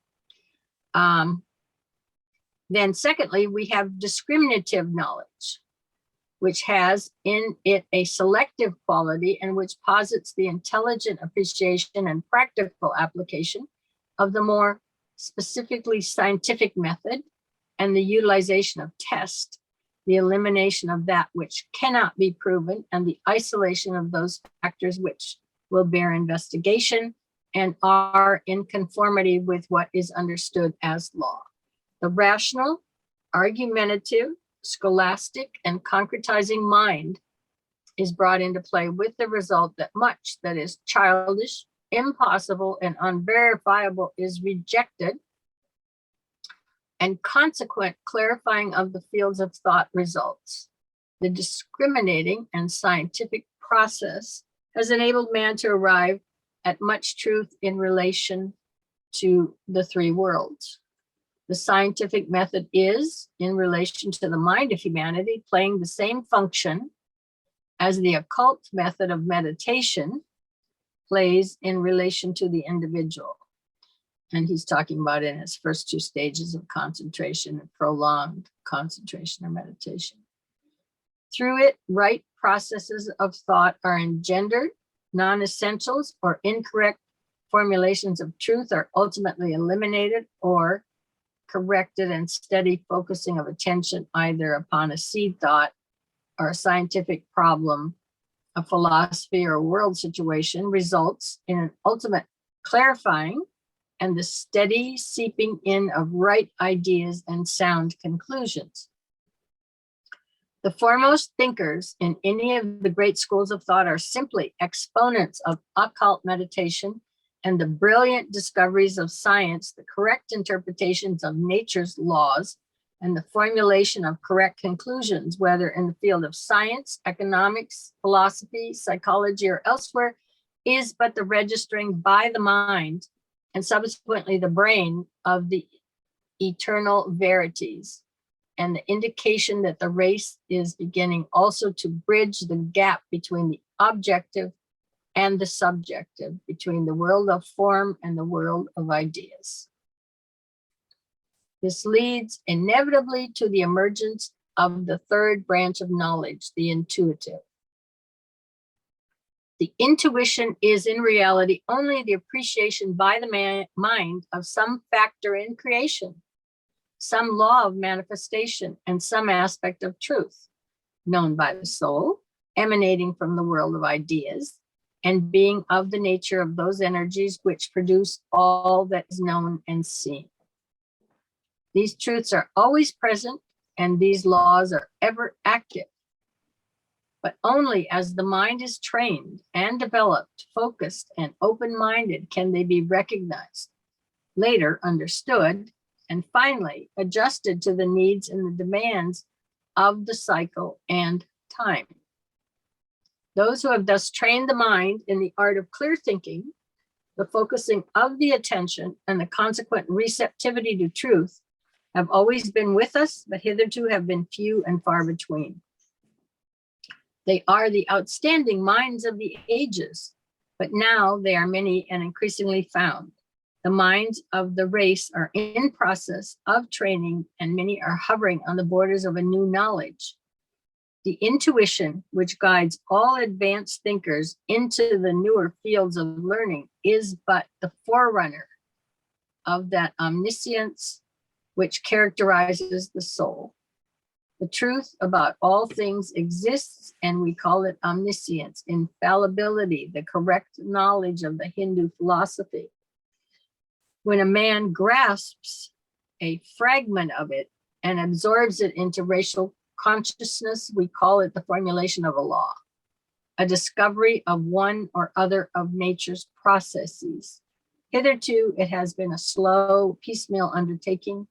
Then secondly, we have discriminative knowledge, which has in it a selective quality and which posits the intelligent appreciation and practical application of the more specifically scientific method and the utilization of test, the elimination of that which cannot be proven, and the isolation of those factors which will bear investigation and are in conformity with what is understood as law. The rational, argumentative, scholastic, and concretizing mind is brought into play, with the result that much that is childish, impossible, and unverifiable is rejected, and consequent clarifying of the fields of thought results. The discriminating and scientific process has enabled man to arrive at much truth in relation to the three worlds. The scientific method is, in relation to the mind of humanity, playing the same function as the occult method of meditation plays in relation to the individual. And he's talking about in his first two stages of concentration and prolonged concentration or meditation. Through it, right processes of thought are engendered, non-essentials or incorrect formulations of truth are ultimately eliminated or corrected, and steady focusing of attention either upon a seed thought or a scientific problem, a philosophy or a world situation results in an ultimate clarifying and the steady seeping in of right ideas and sound conclusions. The foremost thinkers in any of the great schools of thought are simply exponents of occult meditation and the brilliant discoveries of science, the correct interpretations of nature's laws, and the formulation of correct conclusions, whether in the field of science, economics, philosophy, psychology, or elsewhere, is but the registering by the mind and subsequently the brain of the eternal verities, and the indication that the race is beginning also to bridge the gap between the objective and the subjective, between the world of form and the world of ideas. This leads inevitably to the emergence of the third branch of knowledge, the intuitive. The intuition is in reality only the appreciation by the mind of some factor in creation, some law of manifestation, and some aspect of truth, known by the soul, emanating from the world of ideas, and being of the nature of those energies which produce all that is known and seen. These truths are always present, and these laws are ever active. But only as the mind is trained and developed, focused, and open-minded can they be recognized, later understood, and finally adjusted to the needs and the demands of the cycle and time. Those who have thus trained the mind in the art of clear thinking, the focusing of the attention, and the consequent receptivity to truth have always been with us, but hitherto have been few and far between. They are the outstanding minds of the ages, but now they are many and increasingly found. The minds of the race are in process of training, and many are hovering on the borders of a new knowledge. The intuition, which guides all advanced thinkers into the newer fields of learning, is but the forerunner of that omniscience which characterizes the soul. The truth about all things exists, and we call it omniscience, infallibility, the correct knowledge of the Hindu philosophy. When a man grasps a fragment of it and absorbs it into racial consciousness, we call it the formulation of a law, a discovery of one or other of nature's processes. Hitherto, it has been a slow, piecemeal undertaking.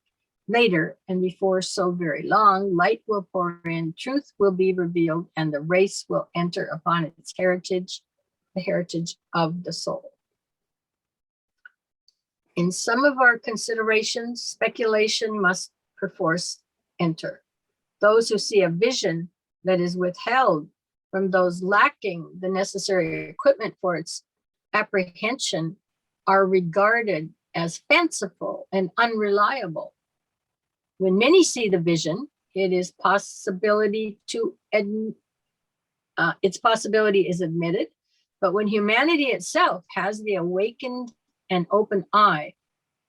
Later, and before so very long, light will pour in, truth will be revealed, and the race will enter upon its heritage, the heritage of the soul. In some of our considerations, speculation must perforce enter. Those who see a vision that is withheld from those lacking the necessary equipment for its apprehension are regarded as fanciful and unreliable. When many see the vision, its possibility is admitted, but when humanity itself has the awakened and open eye,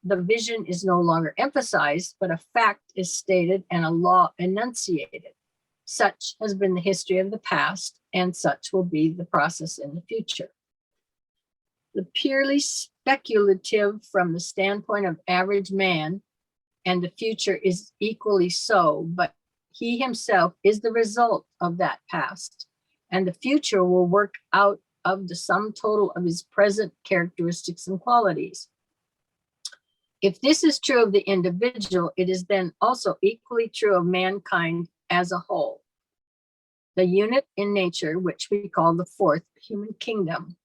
the vision is no longer emphasized, but a fact is stated and a law enunciated. Such has been the history of the past, and such will be the process in the future. The purely speculative from the standpoint of average man, and the future is equally so, but he himself is the result of that past, and the future will work out of the sum total of his present characteristics and qualities. If this is true of the individual, it is then also equally true of mankind as a whole. The unit in nature, which we call the fourth human kingdom,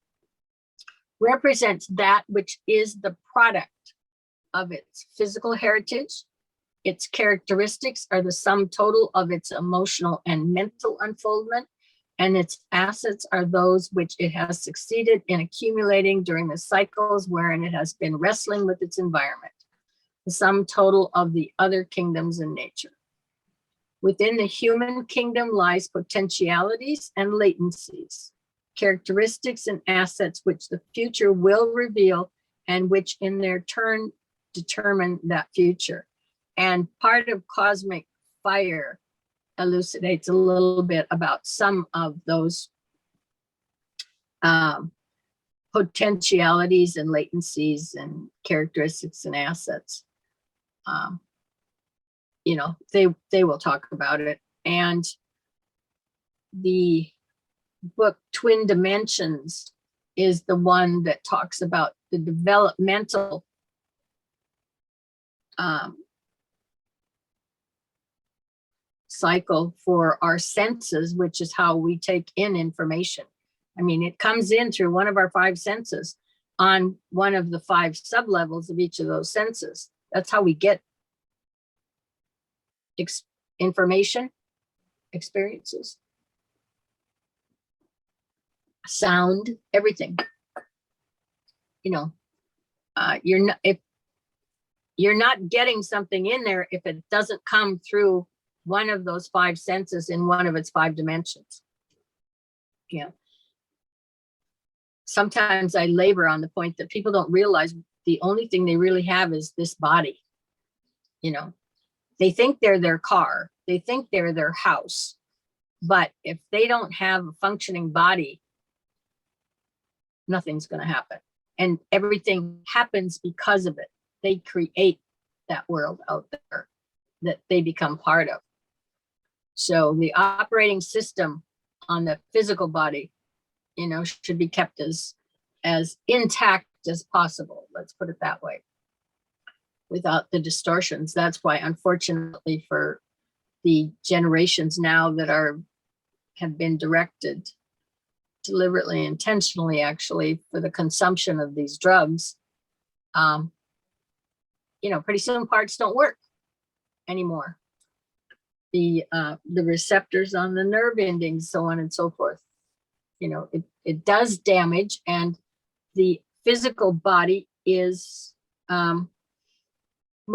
represents that which is the product of its physical heritage, Its characteristics are the sum total of its emotional and mental unfoldment, and its assets are those which it has succeeded in accumulating during the cycles wherein it has been wrestling with its environment, the sum total of the other kingdoms in nature. Within the human kingdom lies potentialities and latencies, characteristics and assets which the future will reveal and which in their turn determine that future. And part of Cosmic Fire elucidates a little bit about some of those potentialities and latencies and characteristics and assets. You know, they will talk about it. And the book Twin Dimensions is the one that talks about the developmental cycle for our senses, which is how we take in information. I mean, it comes in through one of our 5 senses on one of the 5 sublevels of each of those senses. That's how we get information, experiences, sound, everything. You know, if you're not getting something in there if it doesn't come through one of those 5 senses in one of its 5 dimensions. Yeah. Sometimes I labor on the point that people don't realize the only thing they really have is this body. You know, they think they're their car, they think they're their house, but if they don't have a functioning body, nothing's going to happen. And everything happens because of it. They create that world out there that they become part of. So the operating system on the physical body, you know, should be kept as intact as possible. Let's put it that way, without the distortions. That's why, unfortunately, for the generations now that have been directed deliberately, intentionally, actually, for the consumption of these drugs, you know, pretty soon parts don't work anymore. The receptors on the nerve endings, so on and so forth. You know, it does damage, and the physical body is, when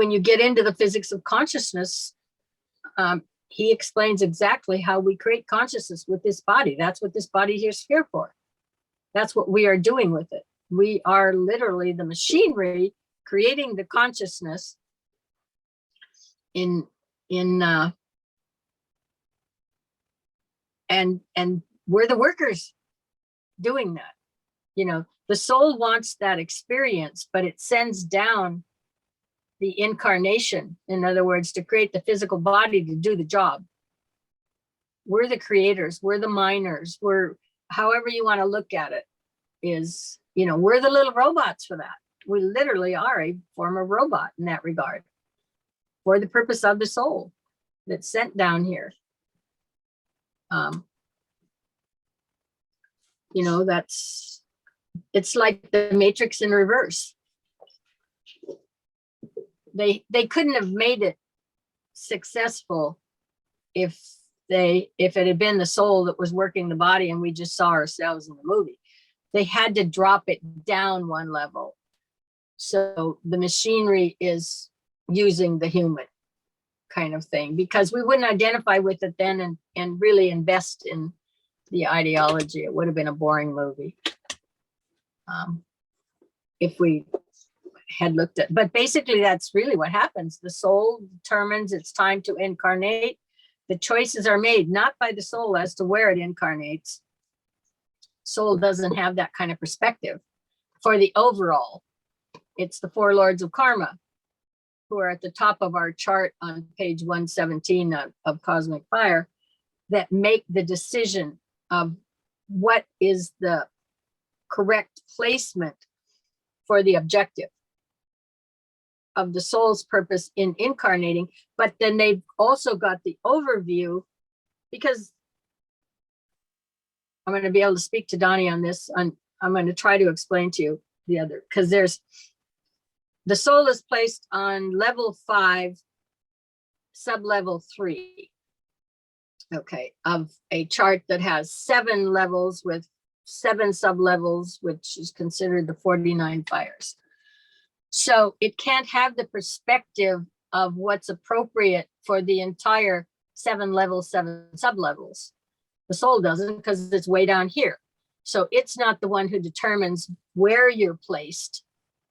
you get into the physics of consciousness, he explains exactly how we create consciousness with this body. That's what this body is here for. That's what we are doing with it. We are literally the machinery creating the consciousness and we're the workers doing that. You know, the soul wants that experience, but it sends down the incarnation, in other words, to create the physical body to do the job. We're the creators, we're the miners, we're, however you want to look at it, is, you know, we're the little robots for that. We literally are a form of robot in that regard, for the purpose of the soul that's sent down here. You know, it's like the Matrix in reverse. They couldn't have made it successful if it had been the soul that was working the body and we just saw ourselves in the movie. They had to drop it down one level. So the machinery is using the human kind of thing, because we wouldn't identify with it then and really invest in the ideology. It would have been a boring movie if we had looked at, but basically that's really what happens. The soul determines it's time to incarnate. The choices are made not by the soul as to where it incarnates. Soul doesn't have that kind of perspective. For the overall, it's the 4 lords of karma who are at the top of our chart on page 117 of Cosmic Fire that make the decision of what is the correct placement for the objective of the soul's purpose in incarnating. But then they've also got the overview, because I'm going to be able to speak to Donnie on this. I'm going to try to explain to you the other, because the soul is placed on level 5 sublevel 3, okay, of a chart that has 7 levels with 7 sublevels, which is considered the 49 fires. So it can't have the perspective of what's appropriate for the entire 7 levels, 7 sublevels. The soul doesn't, because it's way down here. So it's not the one who determines where you're placed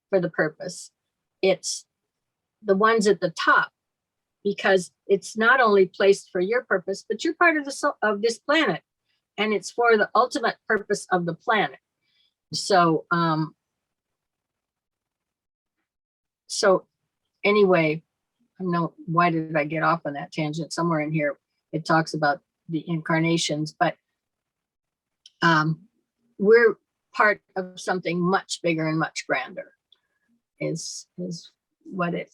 for the purpose. It's the ones at the top, because it's not only placed for your purpose, but you're part of the soul of this planet, and it's for the ultimate purpose of the planet. So, so anyway, I don't know, why did I get off on that tangent? Somewhere in here, it talks about the incarnations, but we're part of something much bigger and much grander, is what it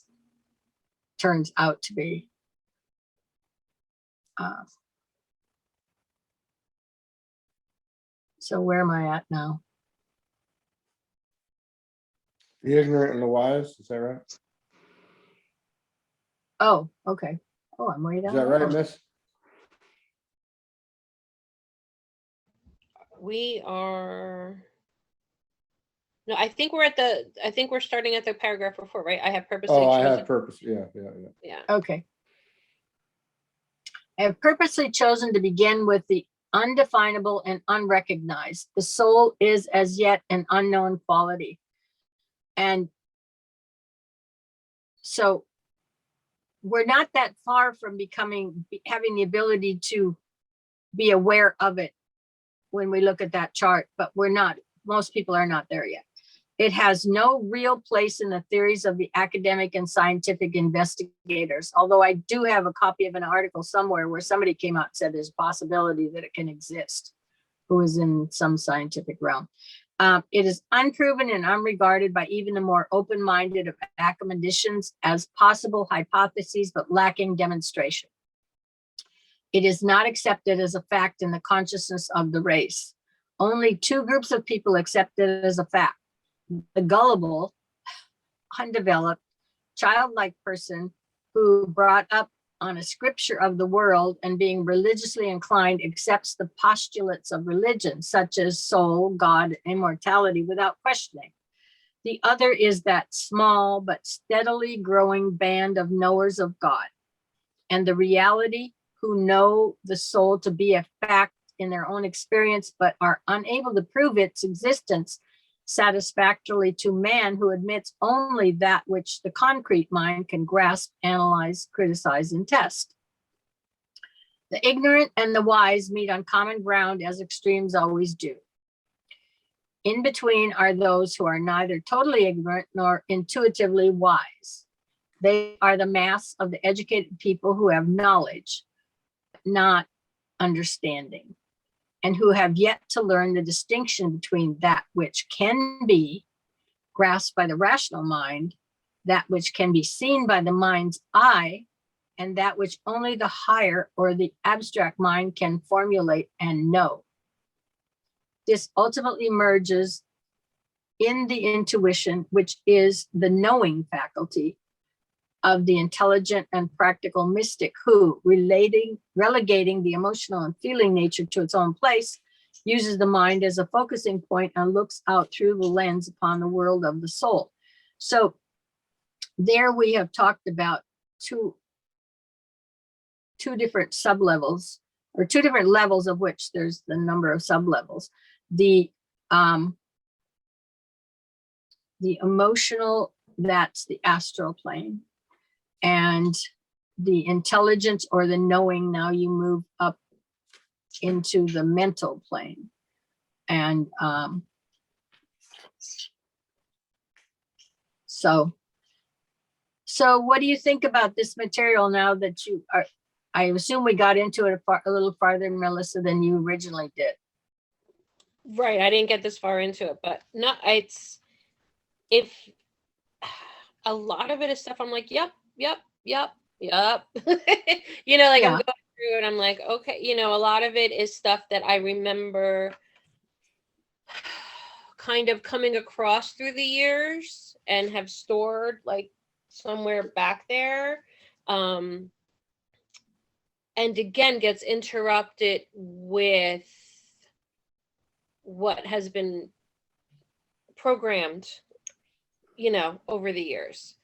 turns out to be. So where am I at now? The ignorant and the wise, is that right? Oh, okay. Oh, I'm way down. Is that right, Miss? We are. No, I think we're starting at the paragraph before, right? I have purposely Oh, I chosen. have purpose. Yeah. Yeah. Okay. I have purposely chosen to begin with the undefinable and unrecognized. The soul is as yet an unknown quality. And so we're not that far from having the ability to be aware of it when we look at that chart, but we're not, most people are not there yet. It has no real place in the theories of the academic and scientific investigators, although I do have a copy of an article somewhere where somebody came out and said there's a possibility that it can exist, who is in some scientific realm. It is unproven and unregarded by even the more open-minded of academicians as possible hypotheses, but lacking demonstration. It is not accepted as a fact in the consciousness of the race. Only 2 groups of people accept it as a fact: the gullible, undeveloped, childlike person who, brought up on a scripture of the world and being religiously inclined, accepts the postulates of religion, such as soul, God, immortality, without questioning. The other is that small but steadily growing band of knowers of God and the reality, who know the soul to be a fact in their own experience, but are unable to prove its existence satisfactorily to man, who admits only that which the concrete mind can grasp, analyze, criticize, and test. The ignorant and the wise meet on common ground, as extremes always do. In between are those who are neither totally ignorant nor intuitively wise. They are the mass of the educated people who have knowledge, not understanding, and who have yet to learn the distinction between that which can be grasped by the rational mind, that which can be seen by the mind's eye, and that which only the higher or the abstract mind can formulate and know. This ultimately merges in the intuition, which is the knowing faculty of the intelligent and practical mystic, who, relegating the emotional and feeling nature to its own place, uses the mind as a focusing point and looks out through the lens upon the world of the soul. So there we have talked about two different sublevels, or 2 different levels, of which there's the number of sublevels. The emotional, that's the astral plane. And the intelligence or the knowing, now you move up into the mental plane. And so what do you think about this material now that you are, I assume we got into it a little farther, Melissa, than you originally did. Right. I didn't get this far into it, but no, if a lot of it is stuff I'm like, yep. You know, like Yeah. I'm going through and I'm like, okay, you know, a lot of it is stuff that I remember kind of coming across through the years and have stored like somewhere back there. and again gets interrupted with what has been programmed, over the years.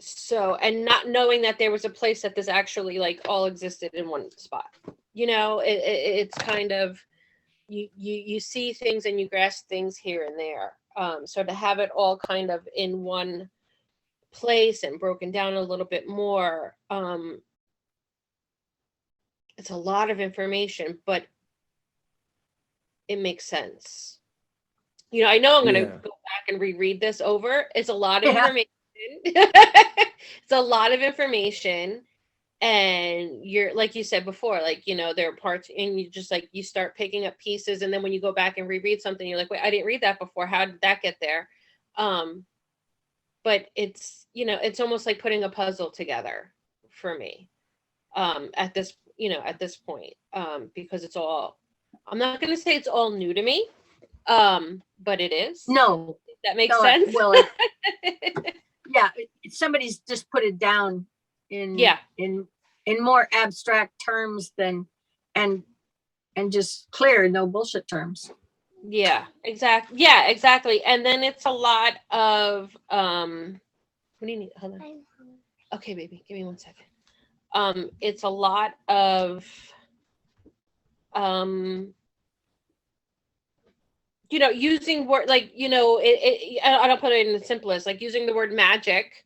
So, and not knowing that there was a place that this actually like all existed in one spot. It's kind of, you see things and you grasp things here and there. So to have it all kind of in one place and broken down a little bit more, it's a lot of information, but it makes sense. I know I'm going to go back and reread this over. It's a lot of information. It's a lot of information. And you're, like you said before, like, there are parts and you just like, you start picking up pieces. And then when you go back and reread something, you're like, wait, I didn't read that before. How did that get there? But it's, it's almost like putting a puzzle together for me, at this point, because it's all, I'm not going to say it's all new to me. But it is. No. That makes sense. Well, yeah, somebody's just put it down in more abstract terms than, and just clear, no bullshit terms. Yeah, exactly. And then it's a lot of what do you need? Hold on. Okay, baby, give me 1 second. It's a lot of using word like, I don't put it in the simplest, like using the word magic.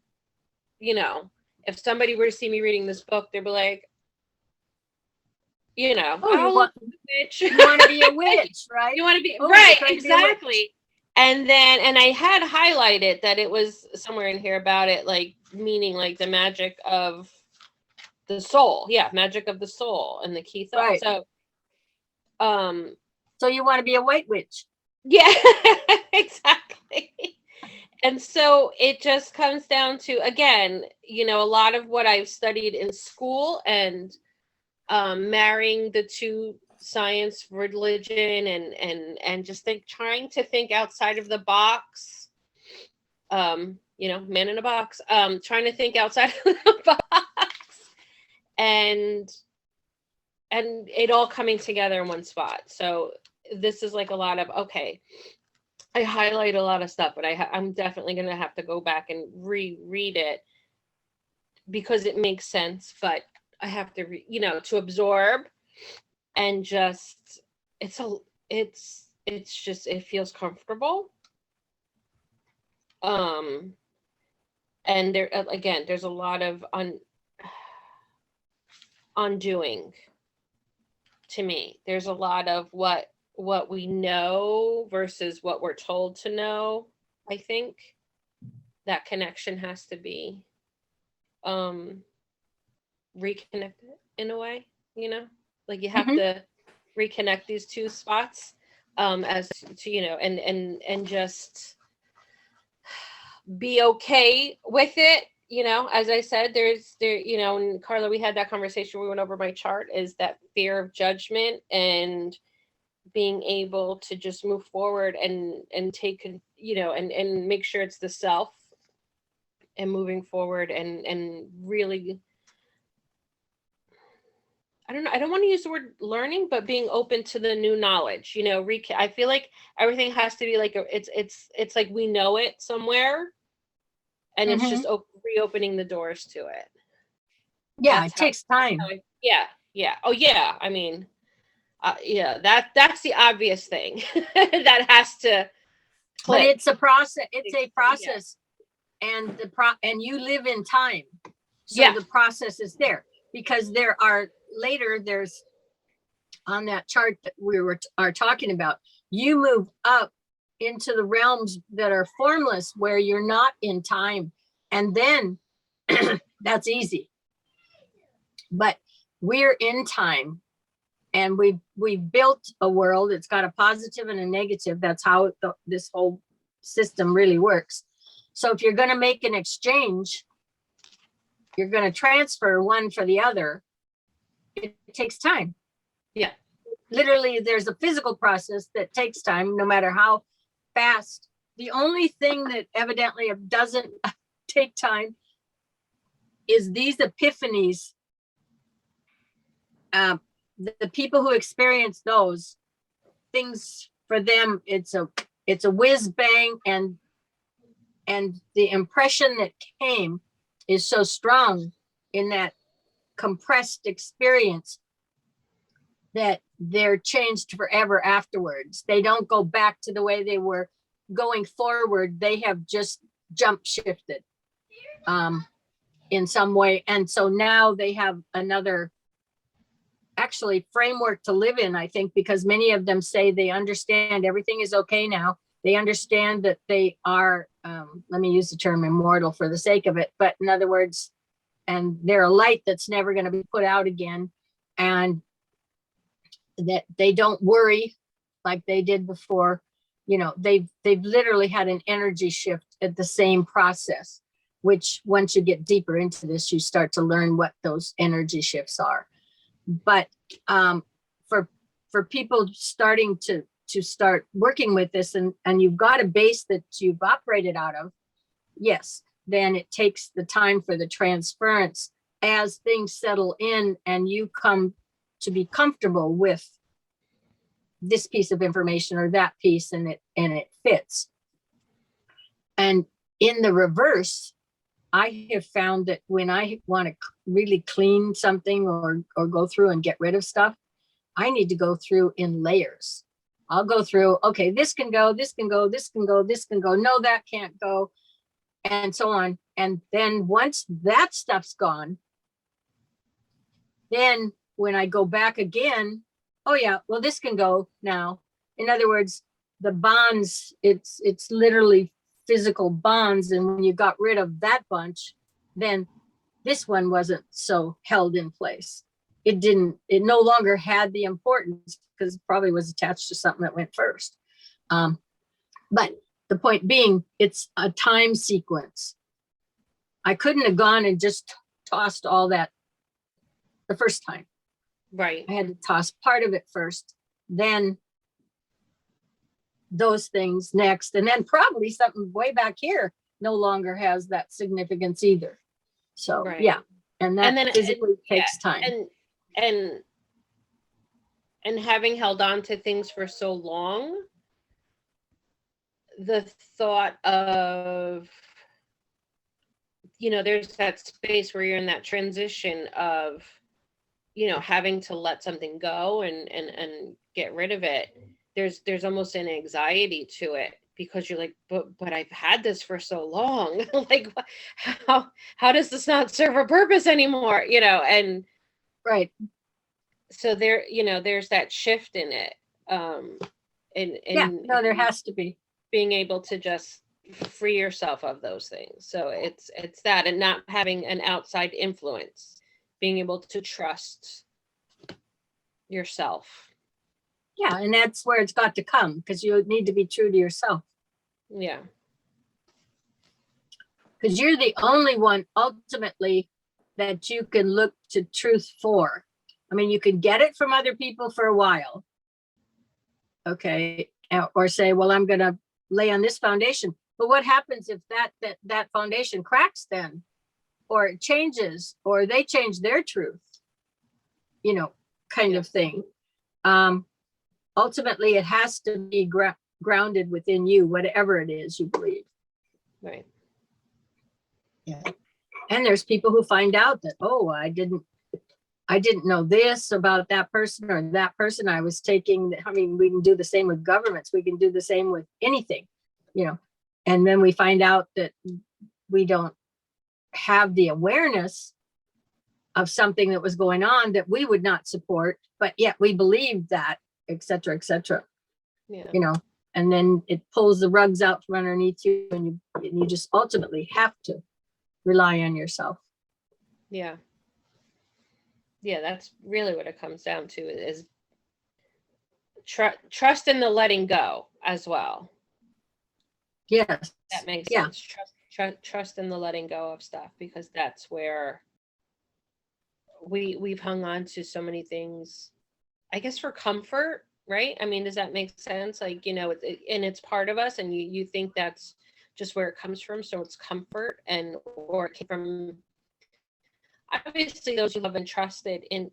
If somebody were to see me reading this book, they'd be like, oh, you want to be a witch, right? You want to be right, exactly. And I had highlighted that it was somewhere in here about it, like meaning like the magic of the soul. Yeah, magic of the soul and the key thought. Right. So you want to be a white witch. Yeah, exactly. And so it just comes down to, again, a lot of what I've studied in school and marrying the two, science, religion, and just trying to think outside of the box. Man in a box. Trying to think outside of the box, and it all coming together in one spot. So this is like a lot of, okay, I highlight a lot of stuff, but I'm definitely going to have to go back and reread it because it makes sense, but I have to, to absorb and just, it feels comfortable. And there, again, there's a lot of undoing to me. There's a lot of what we know versus what we're told to know. I think that connection has to be reconnected in a way, like you have to reconnect these two spots, as to, and just be okay with it. As I said, and Carla, we had that conversation, we went over my chart, is that fear of judgment and being able to just move forward and take, and make sure it's the self and moving forward and really, I don't know, I don't want to use the word learning, but being open to the new knowledge, I feel like everything has to be like, it's like we know it somewhere and it's just reopening the doors to it. Yeah, it takes time. Yeah. Oh yeah. I mean, that's the obvious thing that has to click. But it's a process. It's a process, and and you live in time, so the process is there, because there's on that chart that we are talking about. You move up into the realms that are formless, where you're not in time, and then that's easy. But we're in time. And we've built a world. It's got a positive and a negative. That's how this whole system really works. So if you're going to make an exchange, you're going to transfer one for the other. It takes time. Yeah. Literally, there's a physical process that takes time, no matter how fast. The only thing that evidently doesn't take time is these epiphanies the people who experience those things, for them, it's a whiz bang, and the impression that came is so strong in that compressed experience that they're changed forever afterwards. They don't go back to the way they were going forward. They have just jump shifted in some way. And so now they have another actually framework to live in, I think, because many of them say they understand everything is okay now. They understand that they are, let me use the term immortal for the sake of it, but in other words, and they're a light that's never going to be put out again, and that they don't worry like they did before. You know, they've literally had an energy shift at the same process, which once you get deeper into this, you start to learn what those energy shifts are. But for people starting to start working with this, and you've got a base that you've operated out of, yes, then it takes the time for the transference as things settle in and you come to be comfortable with this piece of information or that piece, and it fits. And in the reverse, I have found that when I want to really clean something or go through and get rid of stuff, I need to go through in layers. I'll go through, okay, this can go, this can go, this can go, this can go, no, that can't go, and so on. And then once that stuff's gone, then when I go back again, oh yeah, well, this can go now. In other words, the bonds, it's literally physical bonds. And when you got rid of that bunch, then this one wasn't so held in place. It no longer had the importance because it probably was attached to something that went first. But the point being, it's a time sequence. I couldn't have gone and just tossed all that the first time. Right. I had to toss part of it first, then those things next, and then probably something way back here no longer has that significance either. So right. Yeah, and that then physically takes time. And having held on to things for so long, the thought of, you know, there's that space where you're in that transition of, you know, having to let something go and get rid of it. There's almost an anxiety to it because you're like, but I've had this for so long. Like, how does this not serve a purpose anymore? You know, and right. So there, you know, there's that shift in it. No, there has to be. Being able to just free yourself of those things. So it's that, and not having an outside influence, being able to trust yourself. Yeah, and that's where it's got to come, because you need to be true to yourself. Yeah. Because you're the only one ultimately that you can look to truth for. I mean, you can get it from other people for a while. Okay. Or say, well, I'm going to lay on this foundation. But what happens if that foundation cracks then? Or it changes, or they change their truth, you know, kind of thing. Ultimately, it has to be grounded within you, whatever it is you believe. Right. Yeah. And there's people who find out that, oh, I didn't know this about that person or that person. I was taking, I mean, we can do the same with governments. We can do the same with anything, you know, and then we find out that we don't have the awareness of something that was going on that we would not support, but yet we believe that, et cetera, et cetera. Yeah. You know, and then it pulls the rugs out from underneath you, and you just ultimately have to rely on yourself. Yeah. Yeah, that's really what it comes down to, is trust in the letting go as well. Yes. That makes sense. Trust in the letting go of stuff, because that's where we've hung on to so many things, I guess, for comfort, right? I mean, does that make sense? Like, you know, and it's part of us, and you think that's just where it comes from, so it's comfort, or it came from obviously those you have been trusted in,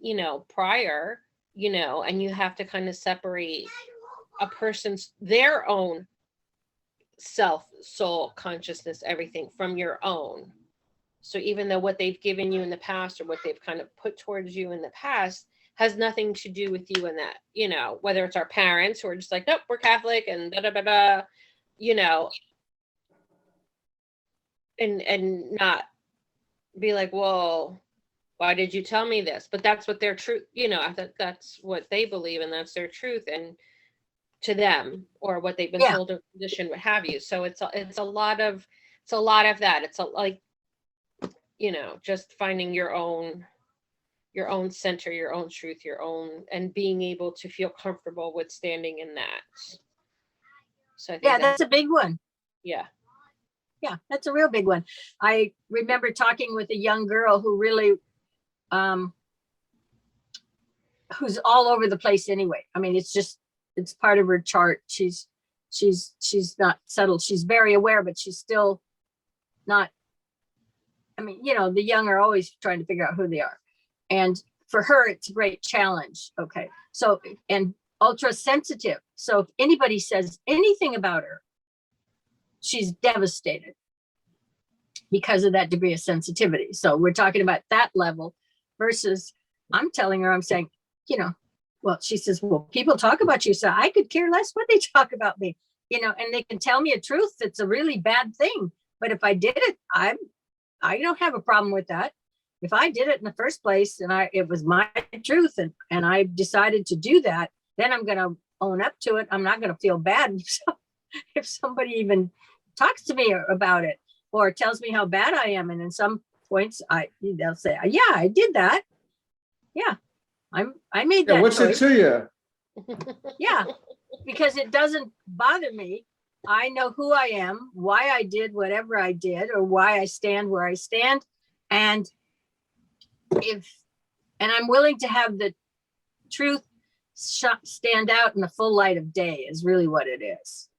prior, and you have to kind of separate a person's, their own self, soul, consciousness, everything from your own. So even though what they've given you in the past, or what they've kind of put towards you in the past, has nothing to do with you in that, whether it's our parents who are just like, nope, we're Catholic and da da da da, and not be like, well, why did you tell me this? But that's what their truth, that's what they believe, and that's their truth, and to them, or what they've been told or conditioned, what have you. So it's a lot of that. It's just finding your own center, your own truth, and being able to feel comfortable with standing in that. So I think that's a big one. Yeah. Yeah, that's a real big one. I remember talking with a young girl who really, who's all over the place anyway. I mean, it's part of her chart. She's not settled. She's very aware, but she's still not, I mean, the young are always trying to figure out who they are. And for her, it's a great challenge. Okay. So, and ultra sensitive. So if anybody says anything about her, she's devastated because of that degree of sensitivity. So we're talking about that level versus I'm telling her, I'm saying, well, she says, well, people talk about you. So I could care less what they talk about me, and they can tell me a truth that's a really bad thing. But if I did it, I don't have a problem with that. If I did it in the first place and it was my truth and I decided to do that, then I'm going to own up to it. I'm not going to feel bad if somebody even talks to me about it or tells me how bad I am. And in some points, they'll say, yeah, I did that. Yeah, I made that what's choice. it to you? Yeah, because it doesn't bother me. I know who I am, why I did whatever I did, or why I stand where I stand. And I'm willing to have the truth stand out in the full light of day is really what it is.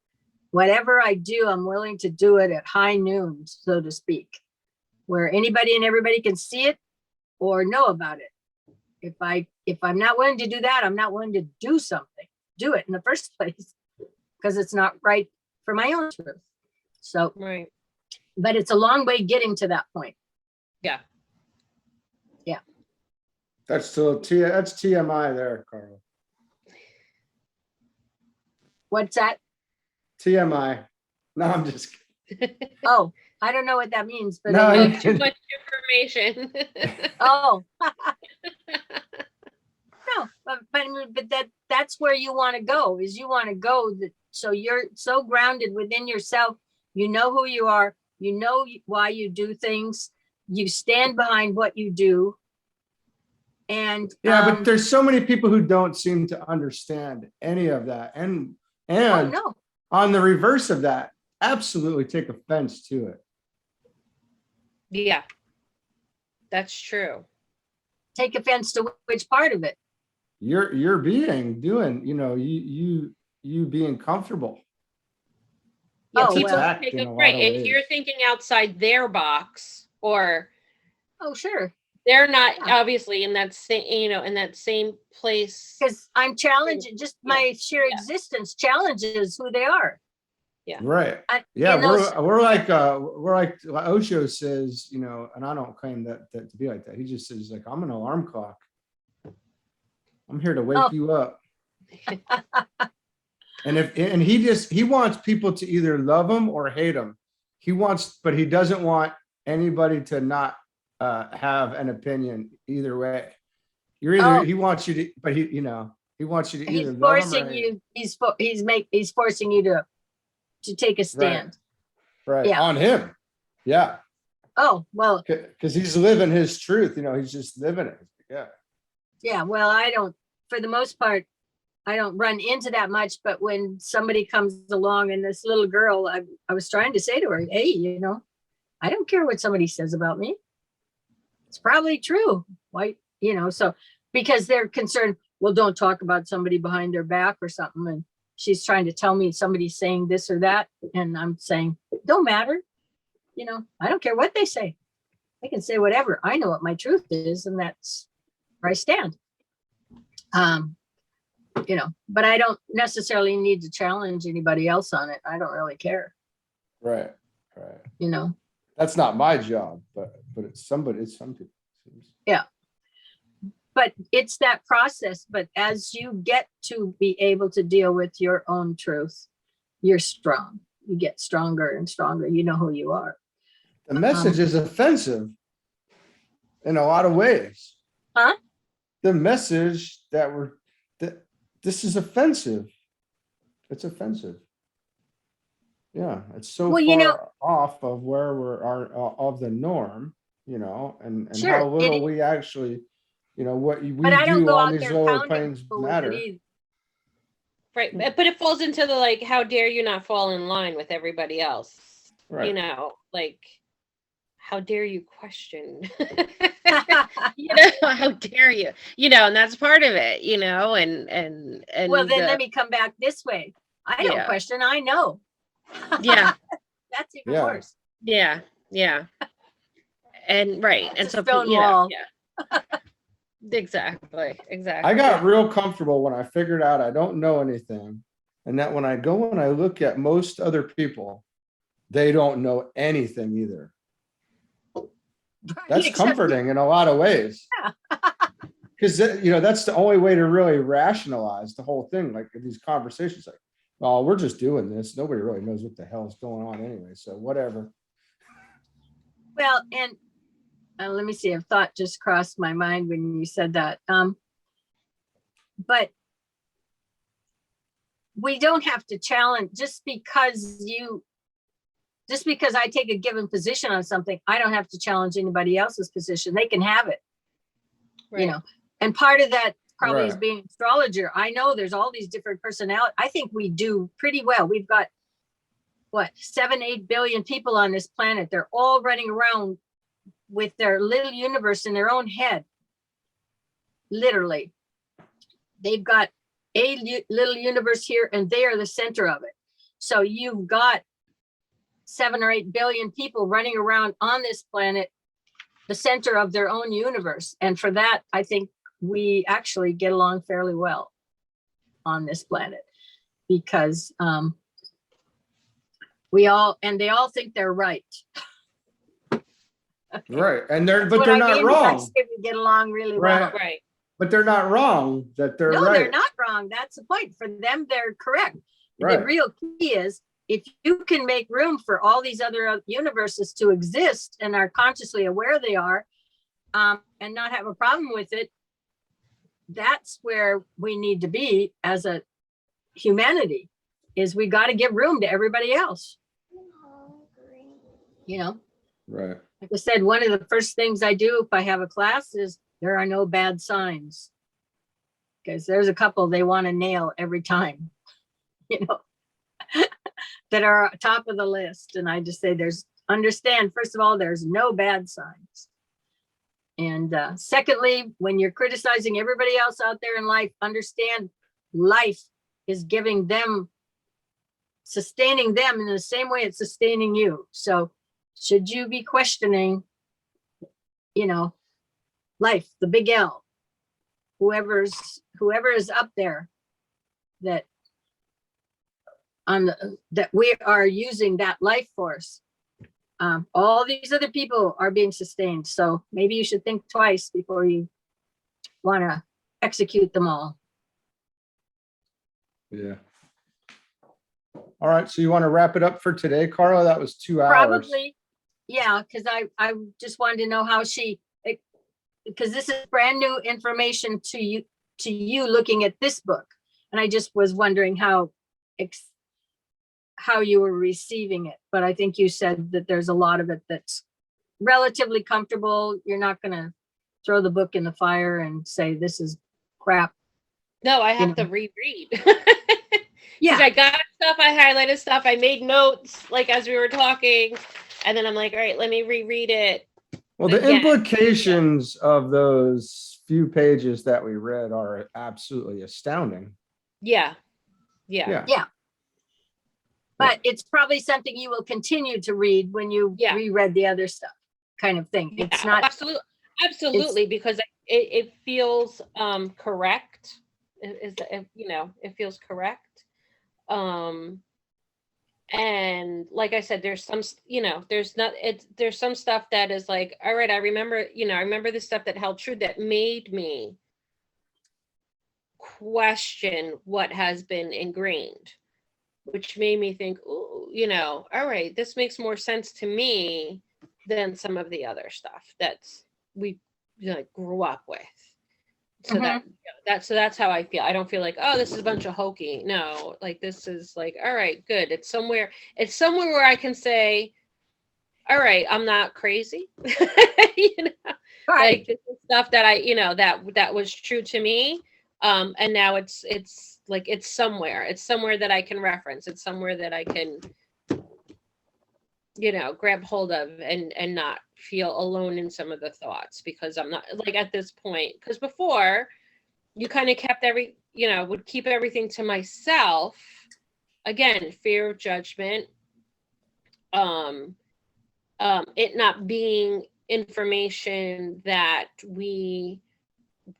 Whatever I do, I'm willing to do it at high noon, so to speak, where anybody and everybody can see it or know about it. If I'm not willing to do that, I'm not willing to do it in the first place, because it's not right for my own truth. So, right. But it's a long way getting to that point. Yeah. Yeah. That's TMI there, Carla. What's that? TMI. No, I'm just kidding. Oh, I don't know what that means, but No, anyway. Too much information. Oh. No, but that's where you want to go, is you want to go so you're so grounded within yourself. You know who you are. You know why you do things. You stand behind what you do. And but there's so many people who don't seem to understand any of that. And oh, no. On the reverse of that, absolutely take offense to it. Yeah, that's true. Take offense to which part of it? You're being you being comfortable. Yeah, Oh, people well. take it right. If you're thinking outside their box, or sure, they're not obviously in that same place. Because I'm challenging, just my sheer existence challenges who they are. Yeah. Right. We're like Osho says, and I don't claim that to be like that. He just says, like, I'm an alarm clock. I'm here to wake you up. And he wants people to either love him or hate him. But he doesn't want anybody to not have an opinion either way. He wants you to, but he wants you to either love him or hate him. He's forcing you to take a stand. Right. On him. Yeah. Oh, well. Because he's living his truth. He's just living it. Yeah. Yeah. Well, for the most part, I don't run into that much. But when somebody comes along, and this little girl, I was trying to say to her, hey, I don't care what somebody says about me. It's probably true. Why, so because they're concerned, well, don't talk about somebody behind their back or something. And she's trying to tell me somebody's saying this or that. And I'm saying, don't matter. I don't care what they say. I can say whatever. I know what my truth is, and that's where I stand. But I don't necessarily need to challenge anybody else on it. I don't really care. Right. That's not my job, but it's some people. Yeah. But it's that process. But as you get to be able to deal with your own truth, you're strong. You get stronger and stronger. You know who you are. The message is offensive in a lot of ways. Huh? The message that this is offensive. It's offensive. Yeah, it's so far off of where of the norm, and sure, how little we actually, what we but I don't do go on out these there lower pounding planes people with it matter. either. Right. But it falls into the, like, how dare you not fall in line with everybody else? Right. Like, how dare you question? How dare you? And that's part of it, and Well, then let me come back this way. I don't question, I know. Yeah. That's even worse. Yeah. And right. It's and a so stone wall. Exactly. I got real comfortable when I figured out I don't know anything, and that when I go and I look at most other people, they don't know anything either. That's comforting in a lot of ways. Because that's the only way to really rationalize the whole thing. Like these conversations, like, oh, we're just doing this. Nobody really knows what the hell is going on anyway. So whatever. Well, and let me see, a thought just crossed my mind when you said that. But we don't have to challenge just because I take a given position on something. I don't have to challenge anybody else's position. They can have it, right. And part of that probably is being an astrologer. I know there's all these different personalities. I think we do pretty well. We've got 7-8 billion people on this planet. They're all running around with their little universe in their own head. Literally, they've got a little universe here, and they are the center of it. So you've got 7 or 8 billion people running around on this planet, the center of their own universe. And for that, I think we actually get along fairly well on this planet, because they all think they're right. Right. And they're not wrong. We get along really well. Right. But they're not wrong that they're right. No, they're not wrong. That's the point. For them, they're correct. Right. The real key is, if you can make room for all these other universes to exist and are consciously aware they are, and not have a problem with it, that's where we need to be as a humanity, is we got to give room to everybody else. Right. Like I said, one of the first things I do if I have a class is there are no bad signs, because there's a couple they want to nail every time, that are top of the list. And I just say, understand, first of all, there's no bad signs. And secondly, when you're criticizing everybody else out there in life, understand life is giving them, sustaining them in the same way it's sustaining you. So should you be questioning, life, the big L, whoever is up there, that we are using that life force, all these other people are being sustained. So maybe you should think twice before you want to execute them all. Yeah. All right. So you want to wrap it up for today, Carla? That was 2 hours. Probably. Yeah. Because I just wanted to know how because this is brand new information to you looking at this book. And I just was wondering how you were receiving it. But I think you said that there's a lot of it that's relatively comfortable. You're not going to throw the book in the fire and say, this is crap. No, I have to reread. Yeah. I got stuff, I highlighted stuff, I made notes, like, as we were talking. And then I'm like, all right, let me reread it. Well, the implications of those few pages that we read are absolutely astounding. Yeah. But it's probably something you will continue to read when you reread the other stuff. kind of thing. It's Yeah, not absolutely, because it feels correct. It feels correct. And like I said, there's some, there's some stuff that is like, all right, I remember the stuff that held true that made me question what has been ingrained, which made me think, ooh, all right, this makes more sense to me than some of the other stuff that's we grew up with. So that's how I feel. I don't feel like, oh, this is a bunch of hokey. No, like this is like, all right, good. It's somewhere where I can say, all right, I'm not crazy. right. Like this is stuff that that was true to me. And now it's like it's somewhere that I can reference. It's somewhere that I can grab hold of and not feel alone in some of the thoughts, because I'm not like at this point, because before you kind of kept would keep everything to myself. Again, fear of judgment, it not being information that we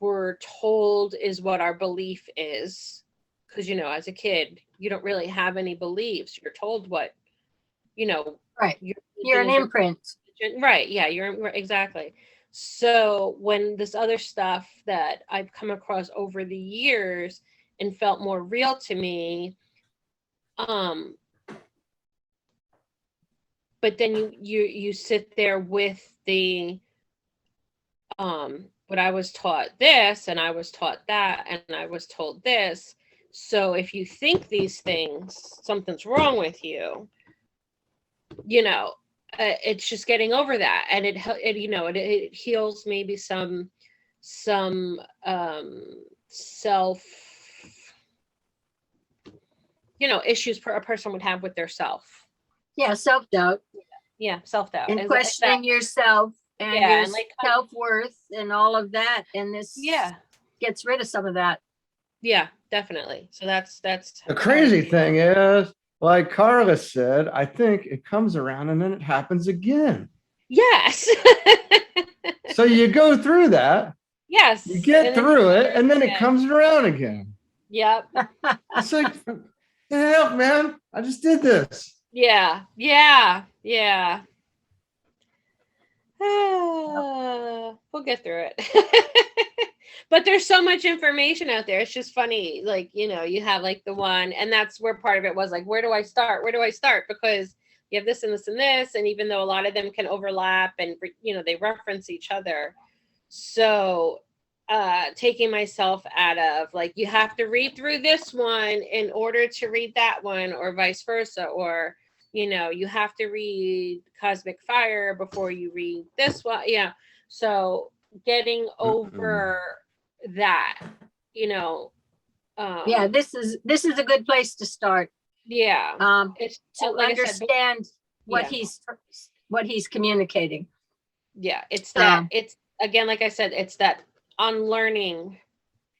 were told is what our belief is, because as a kid you don't really have any beliefs. You're told what right. You're an imprint. Right. Yeah, you're exactly. So when this other stuff that I've come across over the years and felt more real to me, but then you sit there with the but I was taught this and I was taught that and I was told this. So if you think these things, something's wrong with you. It's just getting over that, and it heals maybe some self issues a person would have with their self. Yeah, self-doubt. Yeah, self-doubt and questioning yourself and your and like self-worth and all of that, and this gets rid of some of that. Yeah, definitely. So that's the crazy thing is, like Carla said, I think it comes around and then it happens again. Yes. So you go through that. Yes. You get through it, and then it comes around again. Yep. It's like, the hell, man, I just did this. Yeah. We'll get through it. But there's so much information out there. It's just funny. Like, you have like the one, and that's where part of it was like, where do I start? Because you have this and this and this. And even though a lot of them can overlap and, they reference each other. So taking myself out of like, you have to read through this one in order to read that one, or vice versa, or you have to read Cosmic Fire before you read this one. Yeah. So getting over that, yeah, this is a good place to start. Yeah. It's to understand what he's communicating. Yeah, it's that it's, again, like I said, it's that unlearning.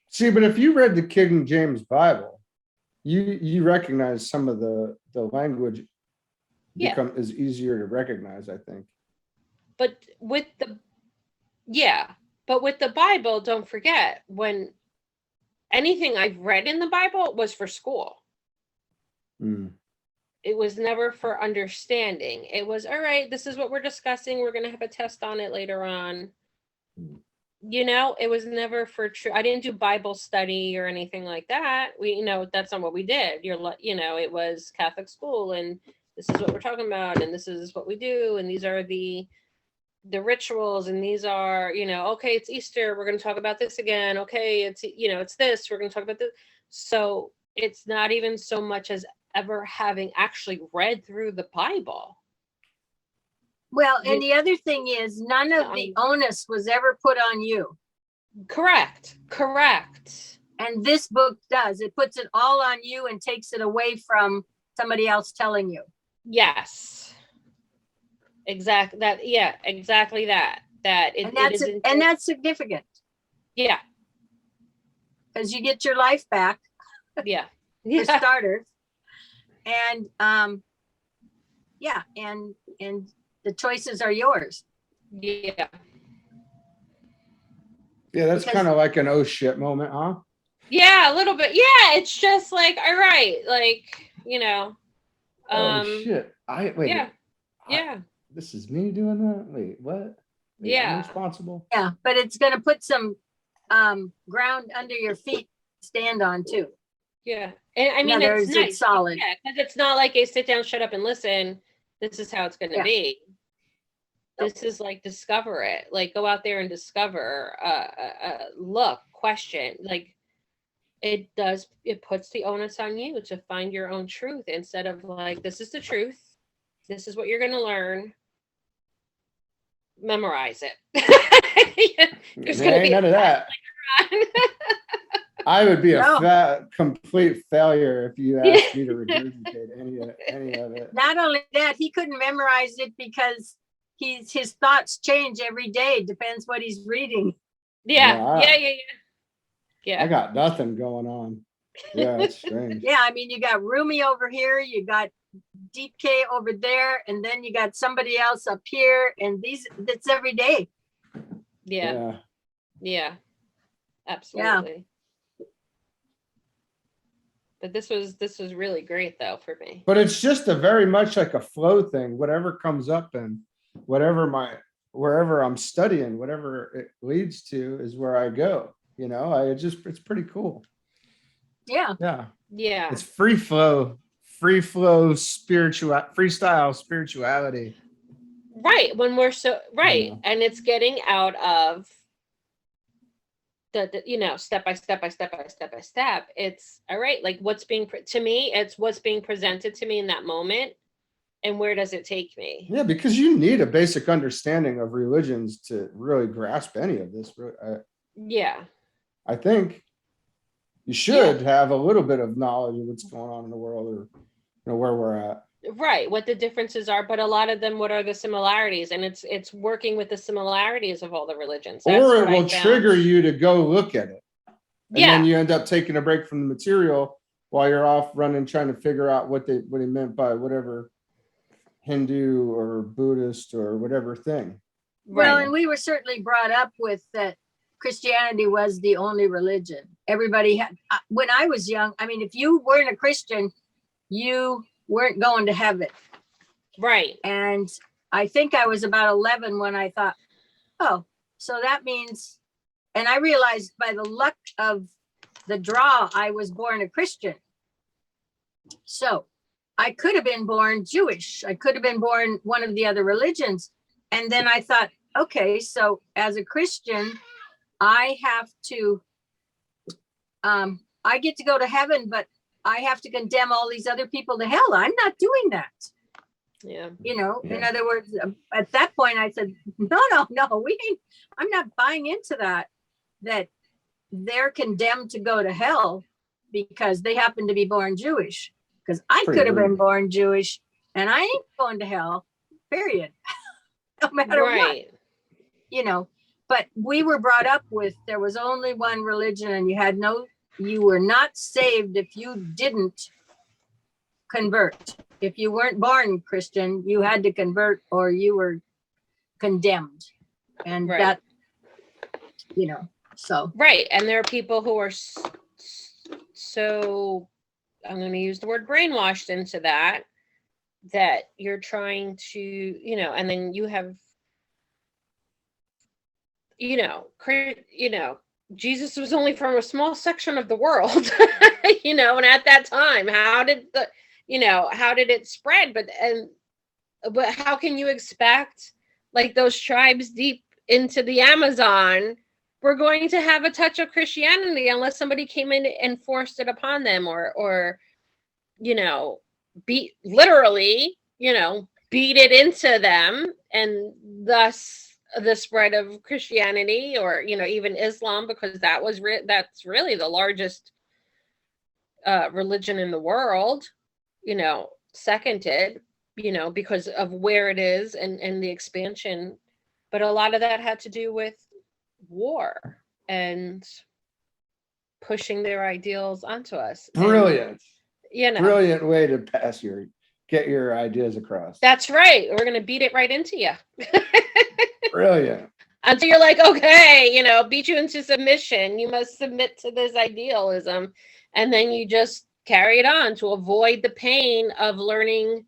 See, but if you read the King James Bible, you recognize some of the language is easier to recognize, I think. But with the Bible, don't forget, when anything I've read in the Bible was for school. It was never for understanding. It was, all right, this is what we're discussing. We're going to have a test on it later on. It was never for true. I didn't do Bible study or anything like that. That's not what we did. It was Catholic school, and this is what we're talking about, and this is what we do, and these are the rituals, and these are, okay, it's Easter, we're going to talk about this again. Okay, it's it's this, we're going to talk about this. So it's not even so much as ever having actually read through the Bible. Well, and the other thing is, none of the onus was ever put on you. Correct. And this book does. It puts it all on you and takes it away from somebody else telling you. Yes. Exactly that. Yeah, exactly that. And that's significant. Yeah. Because you get your life back. Yeah. For starters. And and the choices are yours. Yeah. Yeah, that's Because- kind of like an oh shit moment, huh? Yeah, a little bit. Yeah, it's just like, all right, like, Oh shit! Wait. Yeah. I- Yeah. This is me doing that. Wait, what? Wait, I'm Yeah. responsible. Yeah, but it's going to put some ground under your feet to stand on too. Yeah. And I mean, In other it's words, nice. it's solid. Yeah, because it's not like a sit down, shut up, and listen. This is how it's going to Yeah. be. This is like discover it. Like go out there and discover. Look, question. Like it does. It puts the onus on you to find your own truth instead of like this is the truth. This is what you're going to learn. Memorize it. There's There going to ain't be none of that. I would be a complete failure if you asked me to regurgitate any of it. Not only that, he couldn't memorize it because his thoughts change every day. Depends what he's reading. Yeah. I got nothing going on. Yeah, it's strange. Yeah, I mean, you got Rumi over here, you got Deep K over there, and then you got somebody else up here, and that's every day. Yeah. Absolutely. But this was really great though for me. But it's just a very much like a flow thing. Whatever comes up and wherever I'm studying, whatever it leads to is where I go. It's pretty cool. Yeah. Yeah. It's freestyle spirituality. Right. When we're so right. Yeah. And it's getting out of the step by step. It's all right. Like to me, it's what's being presented to me in that moment. And where does it take me? Yeah, because you need a basic understanding of religions to really grasp any of this. Yeah. I think you should have a little bit of knowledge of what's going on in the world or where we're at. Right, what the differences are, but a lot of them, what are the similarities? And it's working with the similarities of all the religions. Or it will trigger you to go look at it. And then you end up taking a break from the material while you're off running, trying to figure out what he meant by whatever Hindu or Buddhist or whatever thing. Well, and we were certainly brought up with that Christianity was the only religion. Everybody had, when I was young, I mean, if you weren't a Christian, you weren't going to heaven. Right. And I think I was about 11 when I thought, oh, so that means, and I realized by the luck of the draw, I was born a Christian. So I could have been born Jewish. I could have been born one of the other religions. And then I thought, okay, so as a Christian, I have to, I get to go to heaven, but I have to condemn all these other people to hell. I'm not doing that. Yeah. In other words, at that point I said, no, I'm not buying into that they're condemned to go to hell because they happen to be born Jewish. Because I could have been born Jewish and I ain't going to hell, period. No matter what. But we were brought up with, there was only one religion and you were not saved if you didn't convert. If you weren't born Christian, you had to convert or you were condemned. And that, so. Right. And there are people who are so, I'm going to use the word brainwashed into that you're trying to, and then you have, Jesus was only from a small section of the world, and at that time, how did it spread? But how can you expect like those tribes deep into the Amazon were going to have a touch of Christianity unless somebody came in and forced it upon them or beat it into them, and thus the spread of Christianity or even Islam, because that's really the largest religion in the world, seconded, because of where it is and the expansion. But a lot of that had to do with war and pushing their ideals onto us. Brilliant. And, brilliant way to get your ideas across. That's right. We're going to beat it right into you. Brilliant. Until you're like, okay, you know, beat you into submission. You must submit to this idealism. And then you just carry it on to avoid the pain of learning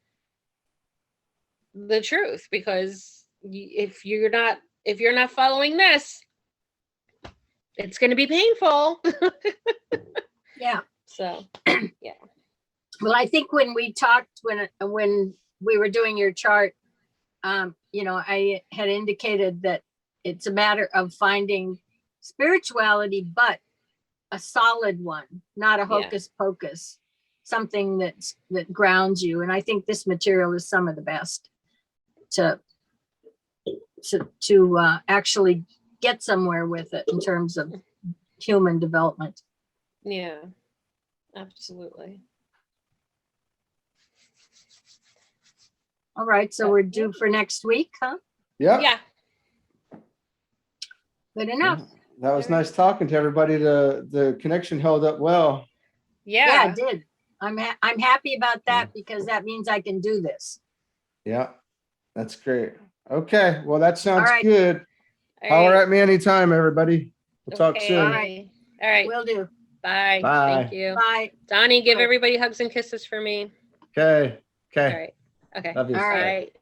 the truth. Because if you're not following this, it's going to be painful. Yeah. So, yeah. Well, I think when we talked, when we were doing your chart, you know, I had indicated that it's a matter of finding spirituality, but a solid one, not a hocus pocus, something that grounds you. And I think this material is some of the best to actually get somewhere with it in terms of human development. Yeah, absolutely. All right, so we're due for next week, huh? Yep. Yeah. Good enough. That was nice talking to everybody. The connection held up well. Yeah, Yeah. it did. I'm happy about that because that means I can do this. Yeah, that's great. Okay, well, that sounds right. good. All Holler right. at me anytime, everybody. We'll talk Okay. soon. All right. All right. Will do. Bye. Bye. Thank you. Bye. Donnie, give Bye. everybody hugs and kisses for me. Okay. All Okay. right. Okay. Love you. All right. Bye.